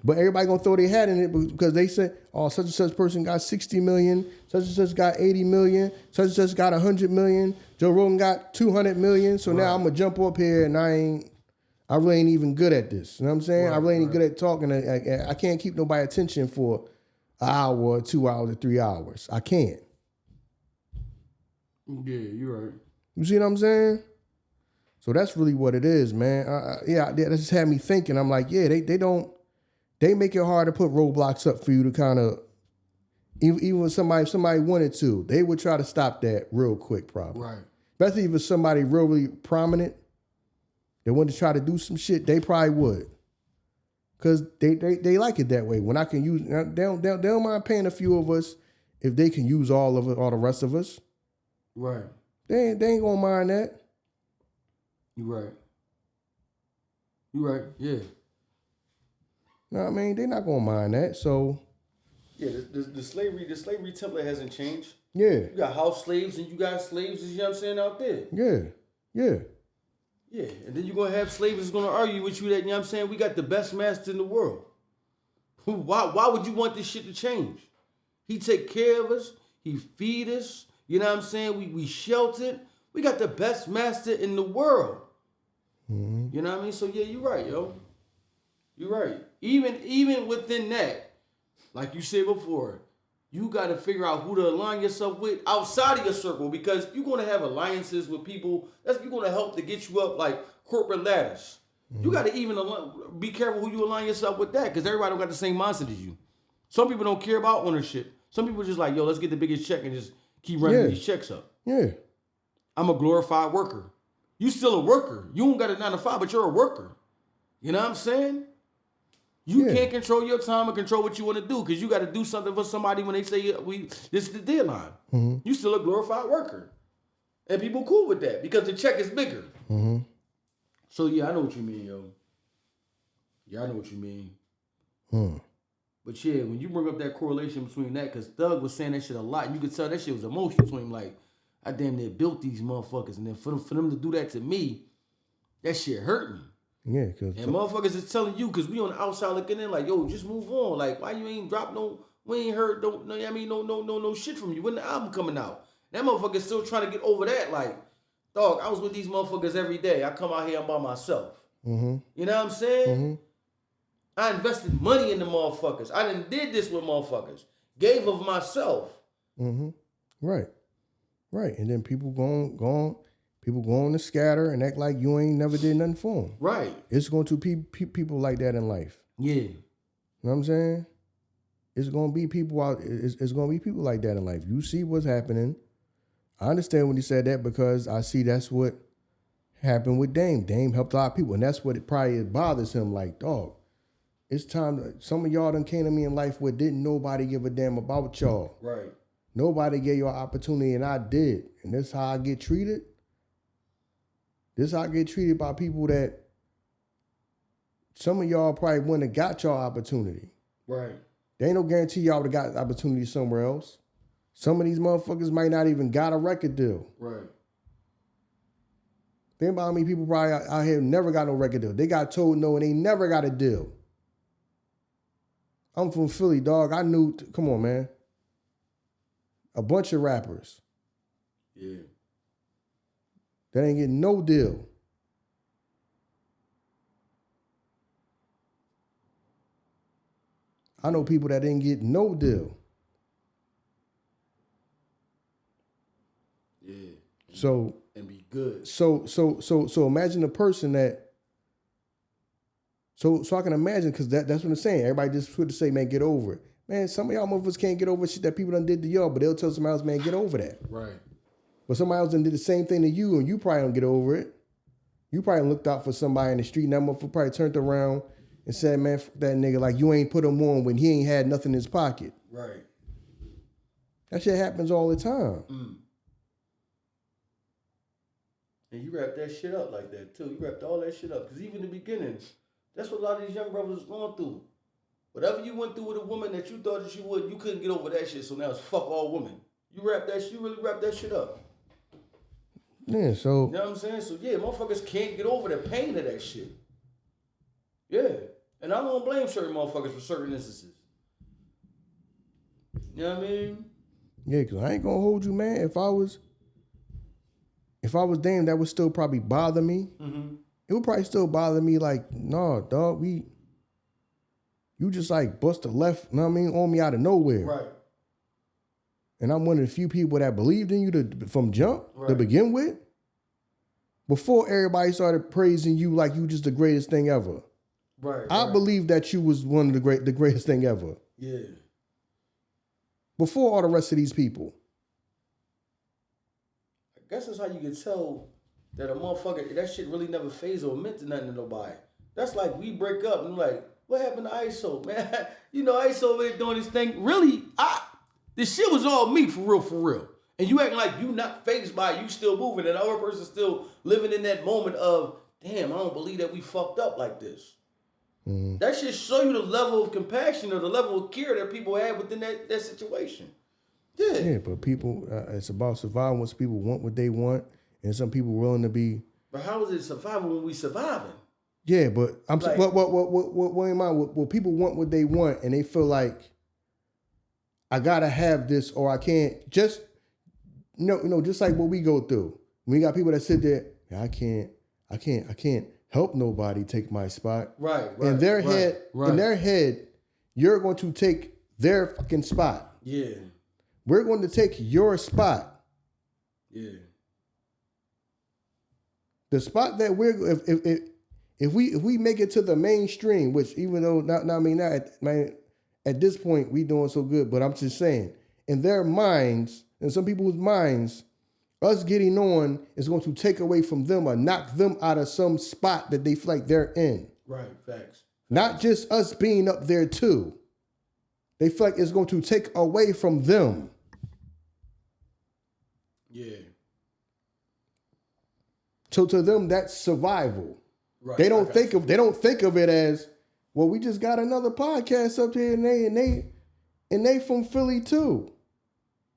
but everybody gonna throw their hat in it because they say, oh, such and such person got 60 million, such and such got 80 million, such and such got 100 million, Joe Rogan got 200 million, so now I'm gonna jump up here and I really ain't even good at this. You know what I'm saying? I really ain't good at talking. I can't keep nobody attention for an hour, or 2 hours, or 3 hours. I can't. Yeah, you're right. You see what I'm saying? So that's really what it is, man. That just had me thinking. I'm like, yeah, they make it hard to put roadblocks up for you to kind of, even when somebody wanted to, they would try to stop that real quick, probably. Right. Especially if it's somebody really prominent, they wanted to try to do some shit, they probably would. Because they like it that way. When I can use, they don't mind paying a few of us if they can use all of it, all the rest of us. Right. They ain't gonna mind that. You right. Yeah. Know what I mean? They're not gonna mind that. So Yeah, the slavery template hasn't changed. Yeah. You got house slaves and you got slaves, you know what I'm saying, out there. Yeah. Yeah, and then you're going to have slaves that's going to argue with you that, you know what I'm saying, we got the best master in the world. Why would you want this shit to change? He take care of us. He feed us. You know what I'm saying? We sheltered. We got the best master in the world. Mm-hmm. You know what I mean? So, yeah, you're right, yo. You're right. Even within that, like you said before, you got to figure out who to align yourself with outside of your circle, because you're going to have alliances with people that's going to help to get you up like corporate ladders. Mm-hmm. You got to even be careful who you align yourself with that, because everybody don't got the same mindset as you. Some people don't care about ownership. Some people just like, yo, let's get the biggest check and just keep running these checks up. Yeah. I'm a glorified worker. You still a worker. You don't got a 9 to 5, but you're a worker. You know what I'm saying? You can't control your time or control what you want to do, because you got to do something for somebody when they say this is the deadline. Mm-hmm. You still a glorified worker. And people cool with that because the check is bigger. Mm-hmm. So, yeah, I know what you mean, yo. Yeah, I know what you mean. But, yeah, when you bring up that correlation between that, because Thug was saying that shit a lot, and you could tell that shit was emotional to him. Like, I damn near built these motherfuckers. And then for them to do that to me, that shit hurt me. Yeah, cause and motherfuckers is telling you, because we on the outside looking in like, yo, just move on. Like, why you ain't drop we ain't heard no shit from you. When the album coming out? That motherfucker's still trying to get over that. Like, dog, I was with these motherfuckers every day. I come out here, I'm by myself. Mm-hmm. You know what I'm saying? Mm-hmm. I invested money in the motherfuckers. I done did this with motherfuckers. Gave of myself. Mm-hmm. Right. And then people going to scatter and act like you ain't never did nothing for them. Right. It's going to be people like that in life. Yeah. You know what I'm saying? It's going to be people out. It's going to be people like that in life. You see what's happening. I understand when he said that, because I see that's what happened with Dame. Dame helped a lot of people, and that's what it probably bothers him. Like, dog, it's time. Some of y'all done came to me in life where didn't nobody give a damn about y'all. Right. Nobody gave you an opportunity, and I did. And this how I get treated. This how I get treated by people that some of y'all probably wouldn't have got y'all opportunity. Right. There ain't no guarantee y'all would have got opportunity somewhere else. Some of these motherfuckers might not even got a record deal. Right. Think about how many people probably out here never got no record deal. They got told no and they never got a deal. I'm from Philly, dog. I knew, come on, man. A bunch of rappers. Yeah. That ain't getting no deal. I know people that didn't get no deal. Yeah. So and be good. So imagine a person that. So I can imagine, because that's what I'm saying. Everybody just put to say, man, get over it. Man, some of y'all motherfuckers can't get over shit that people done did to y'all, but they'll tell somebody else, man, get over that. Right. But somebody else done did the same thing to you, and you probably don't get over it. You probably looked out for somebody in the street, and that motherfucker probably turned around and said, man, fuck that nigga, like you ain't put him on when he ain't had nothing in his pocket. Right. That shit happens all the time. And you wrap that shit up like that, too. You wrapped all that shit up. Because even in the beginning, that's what a lot of these young brothers was going through. Whatever you went through with a woman that you thought that you would, you couldn't get over that shit, so now it's fuck all women. You really wrap that shit up. Yeah, so. You know what I'm saying? So, yeah, motherfuckers can't get over the pain of that shit. Yeah. And I don't blame certain motherfuckers for certain instances. You know what I mean? Yeah, because I ain't going to hold you, man. If I was Dame, that would still probably bother me. Mm-hmm. It would probably still bother me like, nah, dog, you just like bust a left, you know what I mean, on me out of nowhere. Right. And I'm one of the few people that believed in you from jump to begin with. Before everybody started praising you like you just the greatest thing ever. Right. I believed that you was one of the greatest thing ever. Yeah. Before all the rest of these people. I guess that's how you can tell that a motherfucker, that shit really never phased or meant to nothing to nobody. That's like we break up and like, what happened to Iso, man? You know, Iso over there doing his thing. Really, this shit was all me for real. And you acting like you not phased by it, you still moving, and the other person still living in that moment of, damn, I don't believe that we fucked up like this. That should show you the level of compassion or the level of care that people have within that situation. Yeah. Yeah, but people, it's about survival. Once people want what they want, and some people willing to be. But how is it survival when we surviving? Yeah, but I'm Like- what in mind? What people want what they want, and they feel like I gotta have this or I can't. Just just like what we go through. We got people that sit there. I can't help nobody take my spot. Right. In their head, you're going to take their fucking spot. Yeah. We're going to take your spot. Yeah. The spot that if we make it to the mainstream, which even though at this point we doing so good, but I'm just saying, in their minds, in some people's minds, us getting on is going to take away from them or knock them out of some spot that they feel like they're in. Right. Facts. Not just us being up there too. They feel like it's going to take away from them. Yeah. So to them, that's survival. Right. They don't think of it as, well, we just got another podcast up here and they from Philly too.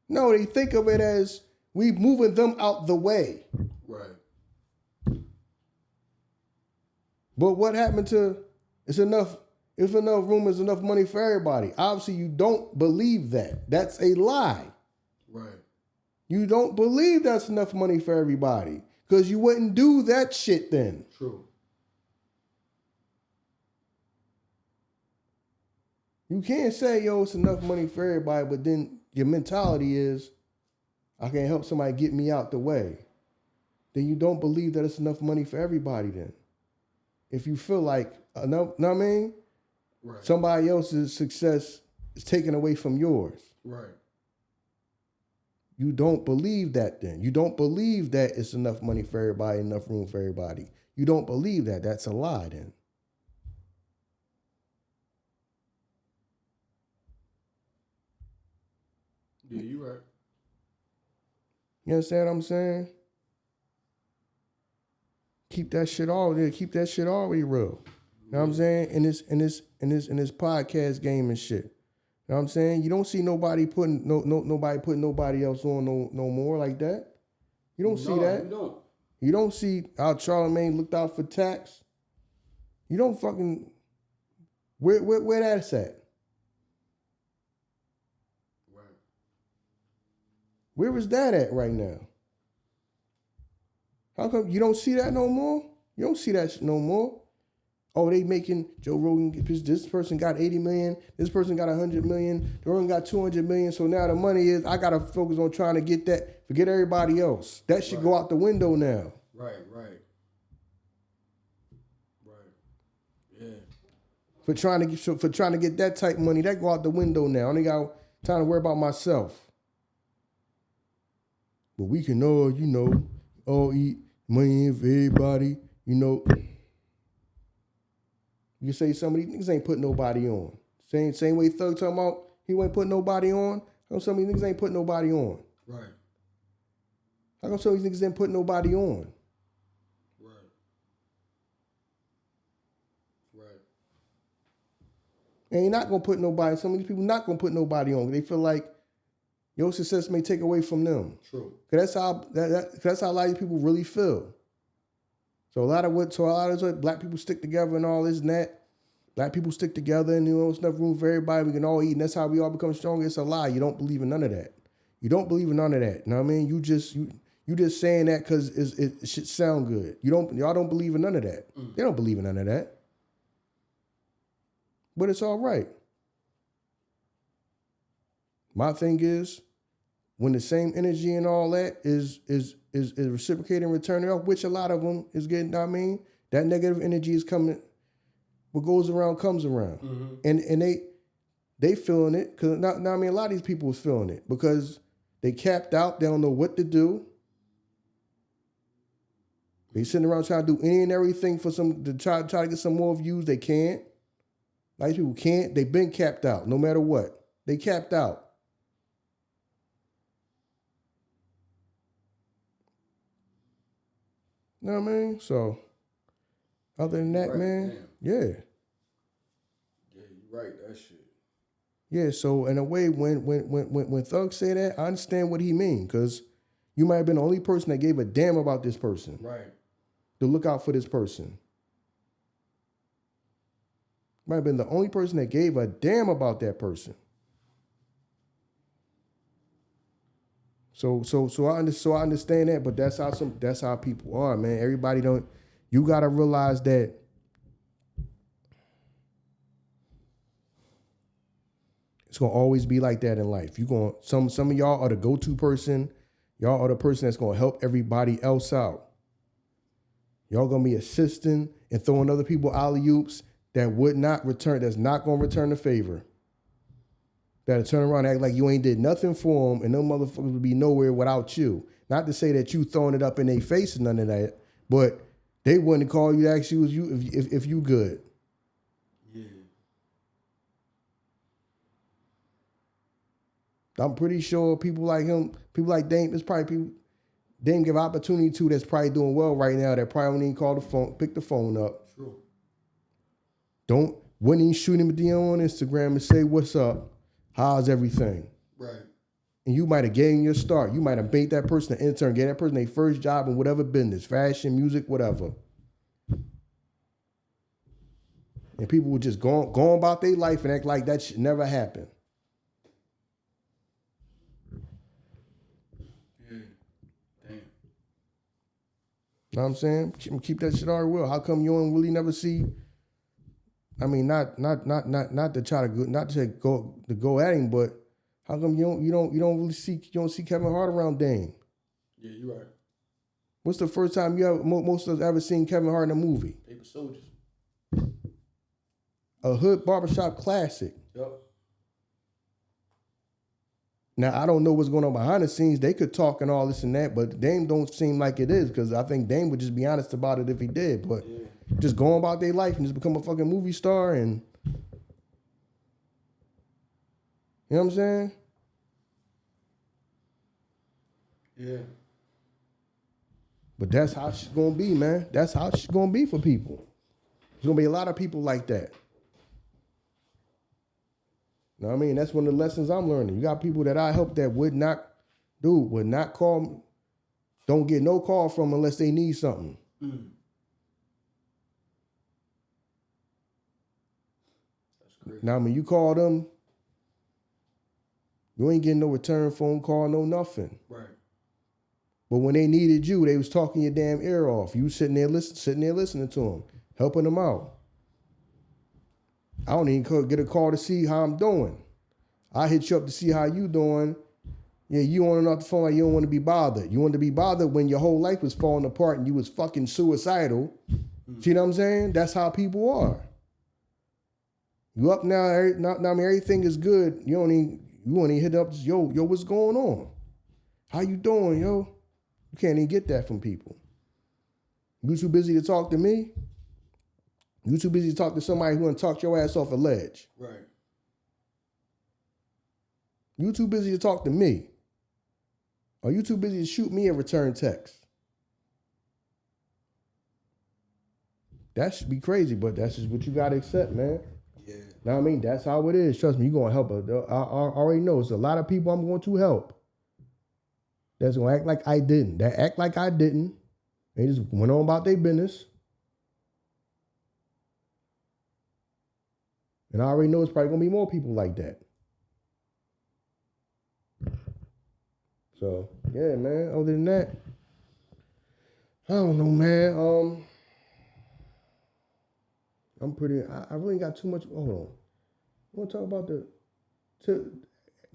No, they think of it as we moving them out the way. Right. But what happened to if enough room is enough money for everybody? Obviously, you don't believe that. That's a lie. Right. You don't believe that's enough money for everybody because you wouldn't do that shit then. True. You can't say, yo, it's enough money for everybody, but then your mentality is, I can help somebody get me out the way. Then you don't believe that it's enough money for everybody then. If you feel like, know what I mean? Right. Somebody else's success is taken away from yours. Right. You don't believe that then. You don't believe that it's enough money for everybody, enough room for everybody. You don't believe that. That's a lie then. Yeah, you right. You understand what I'm saying? Keep that shit all there. Keep that shit already real. You know what I'm saying? In this podcast game and shit. You know what I'm saying? You don't see nobody putting nobody putting nobody else on no more like that. You don't see that. You don't. You don't see how Charlamagne looked out for tax. You don't fucking where that's at. Right. Where is that at right now? How come you don't see that no more? You don't see that shit no more. Oh, they making Joe Rogan, this person got 80 million, this person got 100 million, Joe Rogan got 200 million, so now the money is, I got to focus on trying to get that, forget everybody else. That should go out the window now. Right. Yeah. For trying to get that type of money, that go out the window now. I only got time to worry about myself. But we can all eat money for everybody, You say some of these niggas ain't putting nobody on. Same way Thug talking about he ain't putting nobody on. How come some of these niggas ain't putting nobody on? Right. How come some of these niggas ain't putting nobody on? Right. And you're not gonna put nobody. Some of these people not gonna put nobody on. They feel like your success may take away from them. True. Cause that's how a lot of these people really feel. So a lot of what black people stick together and all this and that. Black people stick together and there's enough room for everybody. We can all eat, and that's how we all become stronger. It's a lie. You don't believe in none of that. You don't believe in none of that. You know what I mean? You just saying that because it should sound good. Y'all don't believe in none of that. They don't believe in none of that. But it's all right. My thing is, when the same energy and all that is reciprocating, returning off, which a lot of them is getting, what I mean, that negative energy is coming. What goes around comes around. Mm-hmm. And they feeling it, because a lot of these people is feeling it because they capped out, they don't know what to do. They sitting around trying to do any and everything to try to get some more views. They can't. A lot of people can't. They've been capped out, no matter what. They capped out. You know what I mean? So, other than that, man, yeah. Right, that shit. Yeah, so in a way, when Thug say that, I understand what he mean, because you might have been the only person that gave a damn about this person. Right. To look out for this person. Might have been the only person that gave a damn about that person. So I understand that, but that's how people are, man. Everybody don't. You gotta realize that it's gonna always be like that in life. You gonna some of y'all are the go-to person. Y'all are the person that's gonna help everybody else out. Y'all gonna be assisting and throwing other people alley-oops that would not return. That's not gonna return the favor. That'll turn around and act like you ain't did nothing for them, and them motherfuckers would be nowhere without you. Not to say that you throwing it up in their face and none of that, but they wouldn't call you to ask you if you good. Yeah. I'm pretty sure people like him, people like Dame, there's probably people Dame give opportunity to that's probably doing well right now that probably wouldn't even call the phone, pick the phone up. True. Wouldn't even shoot him a DM on Instagram and say, what's up? How's everything? Right. And you might have gave him your start. You might have made that person an intern, gave that person their first job in whatever business, fashion, music, whatever. And people would just go about their life and act like that shit never happened. Yeah. Damn. Know what I'm saying? Keep that shit all real. How come you don't really never see? I mean, not to try to go at him, but how come you don't see Kevin Hart around Dame? Yeah, you're right. What's the first time you ever most of us ever seen Kevin Hart in a movie? Paper Soldiers. A hood barbershop classic. Yep. Now I don't know what's going on behind the scenes. They could talk and all this and that, but Dame don't seem like it is, because I think Dame would just be honest about it if he did. But Yeah. just going about their life and just become a fucking movie star, and you know what I'm saying? Yeah. But that's how she's gonna be, man. That's how she's gonna be for people. There's gonna be a lot of people like that. You know what I mean? That's one of the lessons I'm learning. You got people that I help that would not call me, don't get no call from unless they need something. Mm. That's crazy. Now, when you call them, you ain't getting no return phone call, no nothing. Right. But when they needed you, they was talking your damn ear off. You sitting there listening to them, helping them out. I don't even get a call to see how I'm doing. I hit you up to see how you doing. Yeah, you on and off the phone like you don't want to be bothered. You want to be bothered when your whole life was falling apart and you was fucking suicidal. See what I'm saying? That's how people are. You up now, I mean, everything is good. You want to hit up, yo, what's going on? How you doing, yo? You can't even get that from people. You too busy to talk to me? You too busy to talk to somebody who want to talk your ass off a ledge. Right. You too busy to talk to me. Or you too busy to shoot me a return text. That should be crazy, but that's just what you got to accept, man. Yeah. Know what I mean? That's how it is. Trust me, you're going to help. I already know. There's a lot of people I'm going to help that's going to act like I didn't. That act like I didn't. They just went on about their business. And I already know it's probably going to be more people like that. So, yeah, man. Other than that, I don't know, man. I really ain't got too much. Hold on. I want to talk about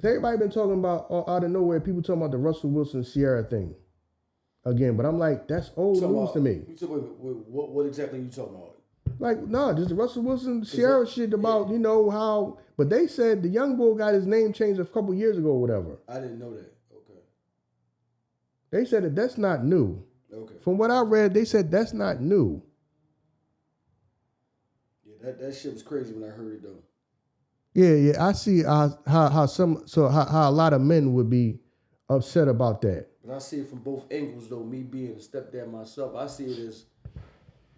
everybody been talking about, out of nowhere, people talking about the Russell Wilson Sierra thing again. But I'm like, that's old news to me. What exactly are you talking about? Like, no, just the Russell Wilson Sierra shit about, how, but they said the young boy got his name changed a couple years ago or whatever. I didn't know that. Okay. They said that that's not new. Okay. From what I read, they said that's not new. Yeah, that shit was crazy when I heard it though. Yeah, I see how a lot of men would be upset about that. But I see it from both angles though. Me being a stepdad myself, I see it as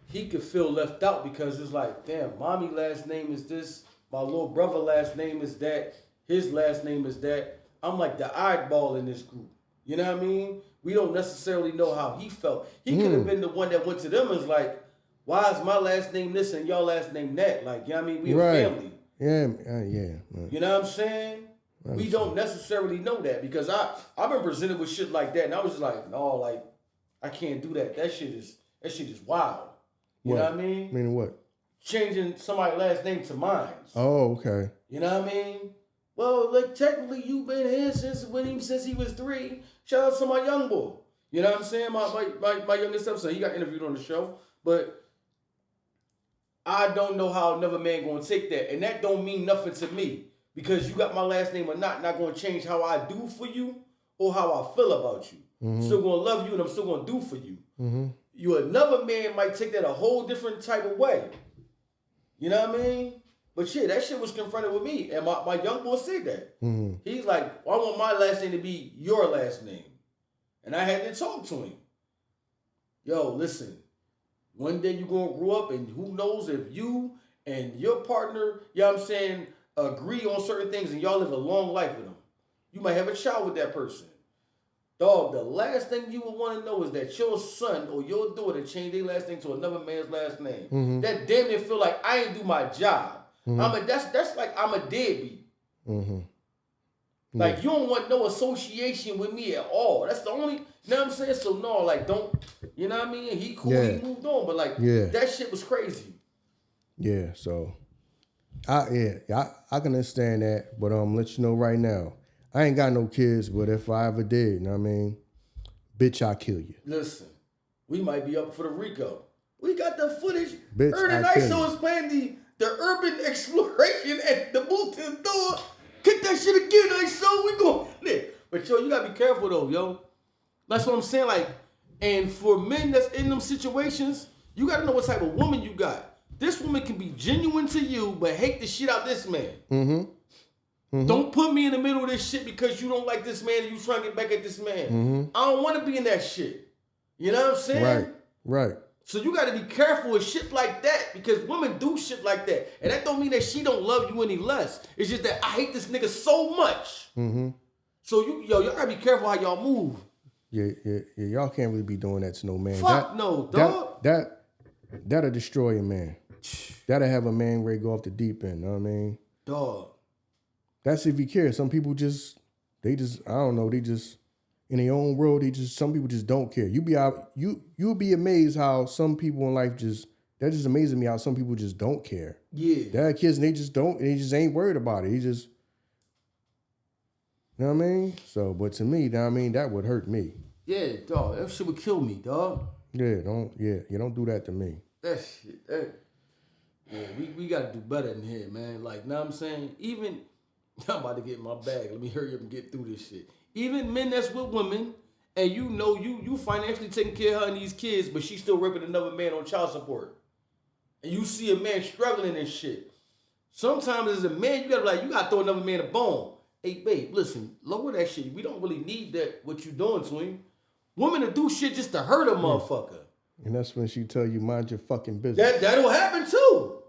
he could feel left out because it's like, damn, mommy last name is this, My little brother last name is that. His last name is that. I'm like the oddball in this group. You know what I mean? We don't necessarily know how he felt. He could have been the one that went to them and was like, why is my last name this and y'all last name that? Like, you know what I mean? We a family. Yeah, yeah. Man. You know what I'm saying? We don't necessarily know that because I've been presented with shit like that and I was just like, no, like, I can't do that. That shit is wild. You know what I mean? Meaning what? Changing somebody's last name to mine. Oh, okay. You know what I mean? Well, like technically you've been here since he was 3. Shout out to my young boy. You know what I'm saying? My youngest stepson, he got interviewed on the show. But I don't know how another man gonna take that. And that don't mean nothing to me. Because you got my last name or not gonna change how I do for you or how I feel about you. I'm still gonna love you and I'm still gonna do for you. You another man might take that a whole different type of way. You know what I mean? But shit, that shit was confronted with me. And my young boy said that. He's like, well, I want my last name to be your last name. And I had to talk to him. Yo, listen. One day you're going to grow up and who knows if you and your partner, you know what I'm saying, agree on certain things and y'all live a long life with them. You might have a child with that person. Dog, the last thing you would want to know is that your son or your daughter changed their last name to another man's last name. That damn near feel like I ain't do my job. That's like I'm a deadbeat. Like you don't want no association with me at all. That's the only, you know what I'm saying? So no, like don't, you know what I mean? He cool, he moved on, but like that shit was crazy. Yeah, so I can understand that, but let you know right now. I ain't got no kids, but if I ever did, you know what I mean? Bitch, I'll kill you. Listen, we might be up for the Rico. We got the footage. Bitch, Ern and Iso is playing the urban exploration at the booth to the door. Get that shit again, Iso. We going. But yo, you gotta be careful though, yo. That's what I'm saying. Like, and for men that's in them situations, you gotta know what type of woman you got. This woman can be genuine to you, but hate the shit out this man. Don't put me in the middle of this shit because you don't like this man and you trying to get back at this man. I don't want to be in that shit. You know what I'm saying? Right. So you got to be careful with shit like that because women do shit like that. And that don't mean that she don't love you any less. It's just that I hate this nigga so much. So y'all got to be careful how y'all move. Yeah. Y'all can't really be doing that to no man. Fuck no, dog. That'll destroy a man. That'll have a man ready to go off the deep end. Know what I mean? Dog. That's if you care. Some people I don't know, they just, in their own world, some people just don't care. You'll be amazed how some people in life that just amazes me how some people just don't care. Yeah. They have kids and they just ain't worried about it. You know what I mean? So, but to me, you know what I mean, that would hurt me. Yeah, dog, that shit would kill me, dog. You don't do that to me. That shit, we gotta do better than here, man. Like, know what I'm saying? Even, I'm about to get in my bag. Let me hurry up and get through this shit. Even men that's with women, and you know you financially taking care of her and these kids, but she's still raping another man on child support. And you see a man struggling and shit. Sometimes as a man, you gotta throw another man a bone. Hey, babe, listen, lower that shit. We don't really need that, what you doing to him. Women will do shit just to hurt a motherfucker. And that's when she tell you, mind your fucking business. That'll happen too.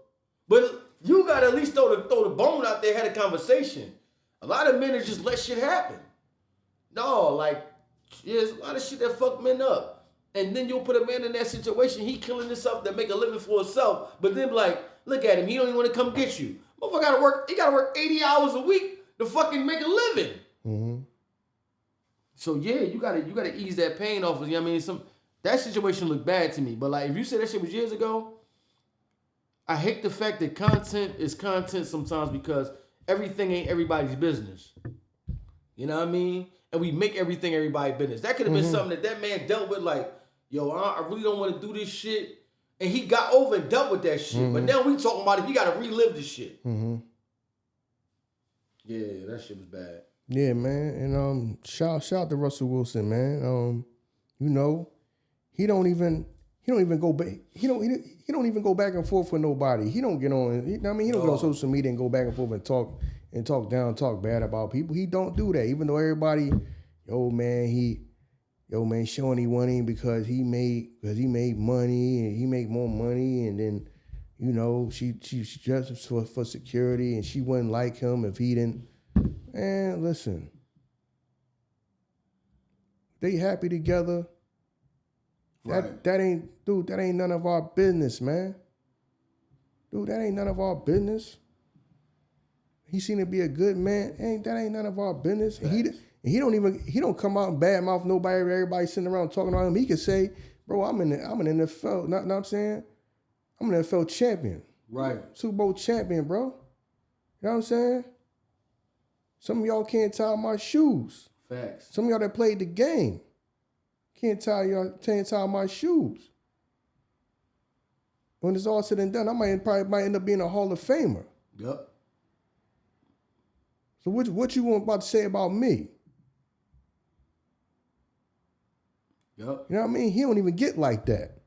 But you gotta at least throw the bone out there, had a conversation. A lot of men just let shit happen. No, like, there's a lot of shit that fuck men up. And then you'll put a man in that situation, he killing himself to make a living for himself, but then like, look at him, he don't even want to come get you. Motherfucker he gotta work 80 hours a week to fucking make a living. So yeah, you gotta ease that pain off of you. I mean, that situation looked bad to me. But like, if you said that shit was years ago, I hate the fact that content is content sometimes because everything ain't everybody's business. You know what I mean? And we make everything everybody's business. That could have been something that man dealt with, like, yo, I really don't want to do this shit. And he got over and dealt with that shit. But now we talking about it, he got to relive this shit. Yeah, that shit was bad. Yeah, man. And shout out to Russell Wilson, man. You know, he don't even go back. He don't even go back and forth with nobody. He don't get on. He don't get on social media and go back and forth and talk bad about people. He don't do that. Even though everybody, showing he won him because he made money and he make more money, and then you know, she dressed for security and she wouldn't like him if he didn't. Man, listen. They happy together. Right. That ain't none of our business, man. Dude, that ain't none of our business. He seemed to be a good man. That ain't none of our business. And he don't come out and badmouth nobody. Everybody sitting around talking about him. He could say, bro, I'm an NFL. Know what I'm saying? I'm an NFL champion. Right. Super Bowl champion, bro. You know what I'm saying? Some of y'all can't tie my shoes. Facts. Some of y'all that played the game can't tie my shoes. When it's all said and done, I might end up being a Hall of Famer. Yep. So what you want about to say about me? Yep. You know what I mean? He don't even get like that.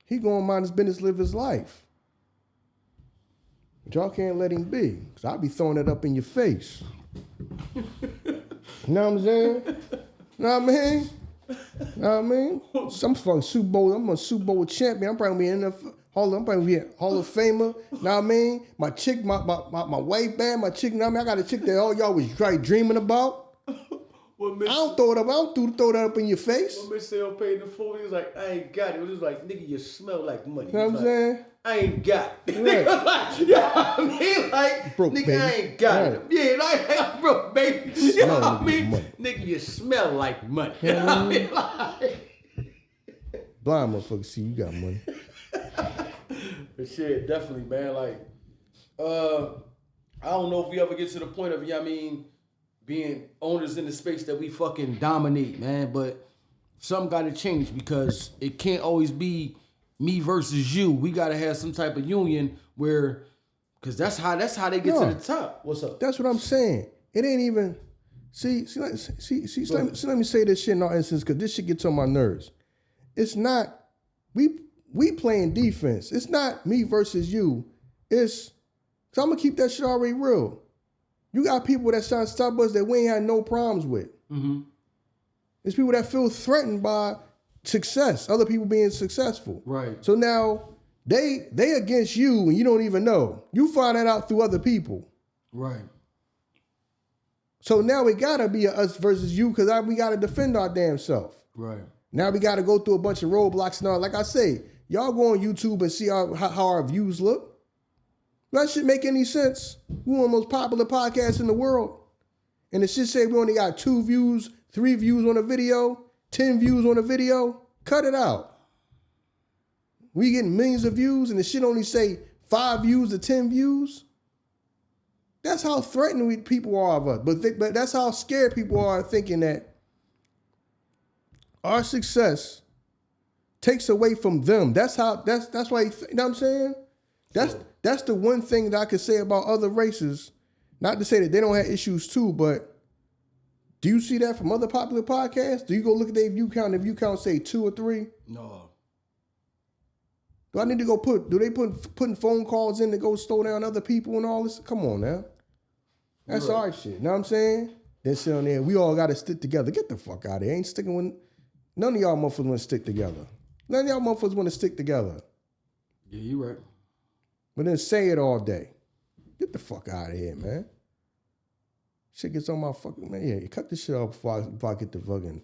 He going mind his business, live his life. But y'all can't let him be, because I'll be throwing it up in your face. You know what I'm saying? Know what I mean? Know what I mean? Some fucking Super Bowl. I'm a Super Bowl champion. I'm probably in the I'm probably be a Hall of Famer. Know what I mean? My chick, my wife band, my chick. Know what I mean? I got a chick that all y'all was dreaming about. Well, I don't throw it up. I don't throw that up in your face. When Miss Sale paid the phone, he was like, I ain't got it. It was like, nigga, you smell like money. You know what I'm saying? I ain't got it. Right. Nigga like, you know what I mean? Like, Broke, nigga, baby. I ain't got Right. it. Yeah, like, I'm broke, baby. You know what I mean? Money. Nigga, you smell like money. You know what I mean? Like, Blind motherfucker, see you got money. but shit, definitely, man. Like, I don't know if we ever get to the point of, you know what I mean, being owners in the space that we fucking dominate, man. But something got to change because it can't always be me versus you. We got to have some type of union where, because that's how they get to the top. What's up? That's what I'm saying. It ain't even. See. Let me say this shit in all instances because this shit gets on my nerves. It's not we playing defense. It's not me versus you. It's so I'm gonna keep that shit already real. You got people that sign Starbucks that we ain't had no problems with. Mm-hmm. It's people that feel threatened by success, other people being successful. Right. So now they against you and you don't even know. You find that out through other people. Right. So now it gotta be a us versus you because we gotta defend our damn self. Right. Now we gotta go through a bunch of roadblocks and all. Like I say, y'all go on YouTube and see how our views look. That shit make any sense? We're one of the most popular podcasts in the world. And the shit say we only got 2 views, 3 views on a video, 10 views on a video. Cut it out. We getting millions of views and the shit only say 5 views to 10 views. That's how threatening people are of us. But that's how scared people are thinking that our success takes away from them. That's why, you know what I'm saying? That's the one thing that I could say about other races. Not to say that they don't have issues too, but do you see that from other popular podcasts? Do you go look at their view count? If view count say 2 or 3? No. Do I need to go putting phone calls in to go slow down other people and all this? Come on now. That's Right. our shit. You know what I'm saying? Then sit on there. We all got to stick together. Get the fuck out of here. Ain't sticking with none of y'all motherfuckers want to stick together. None of y'all motherfuckers want to stick together. Yeah, you right. But then say it all day. Get the fuck out of here, man. Shit gets on my fucking, man. Yeah, cut this shit off before I get the fucking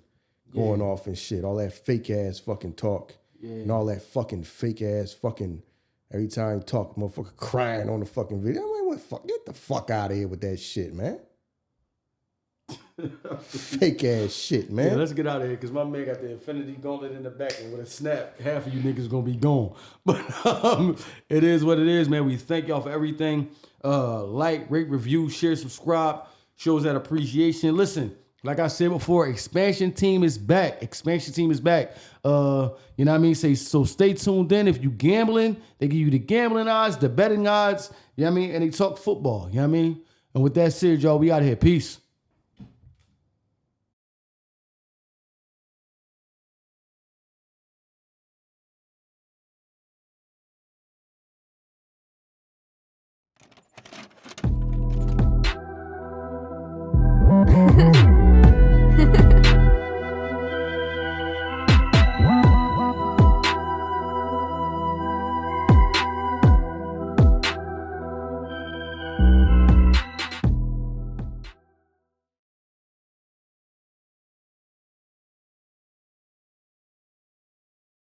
going off and shit. All that fake ass fucking talk. Yeah. And all that fucking fake ass fucking, every time you talk, motherfucker crying on the fucking video. I'm like, what fuck? Get the fuck out of here with that shit, man. Fake ass shit, man. Yeah, let's get out of here because my man got the infinity gauntlet in the back and with a snap, half of you niggas gonna be gone. But it is what it is, man. We thank y'all for everything. Like, rate, review, share, subscribe. Shows that appreciation. Listen, like I said before, expansion team is back. Expansion team is back. You know what I mean? So stay tuned in. If you gambling, they give you the gambling odds, the betting odds. You know what I mean? And they talk football. You know what I mean? And with that said, y'all, we out of here. Peace.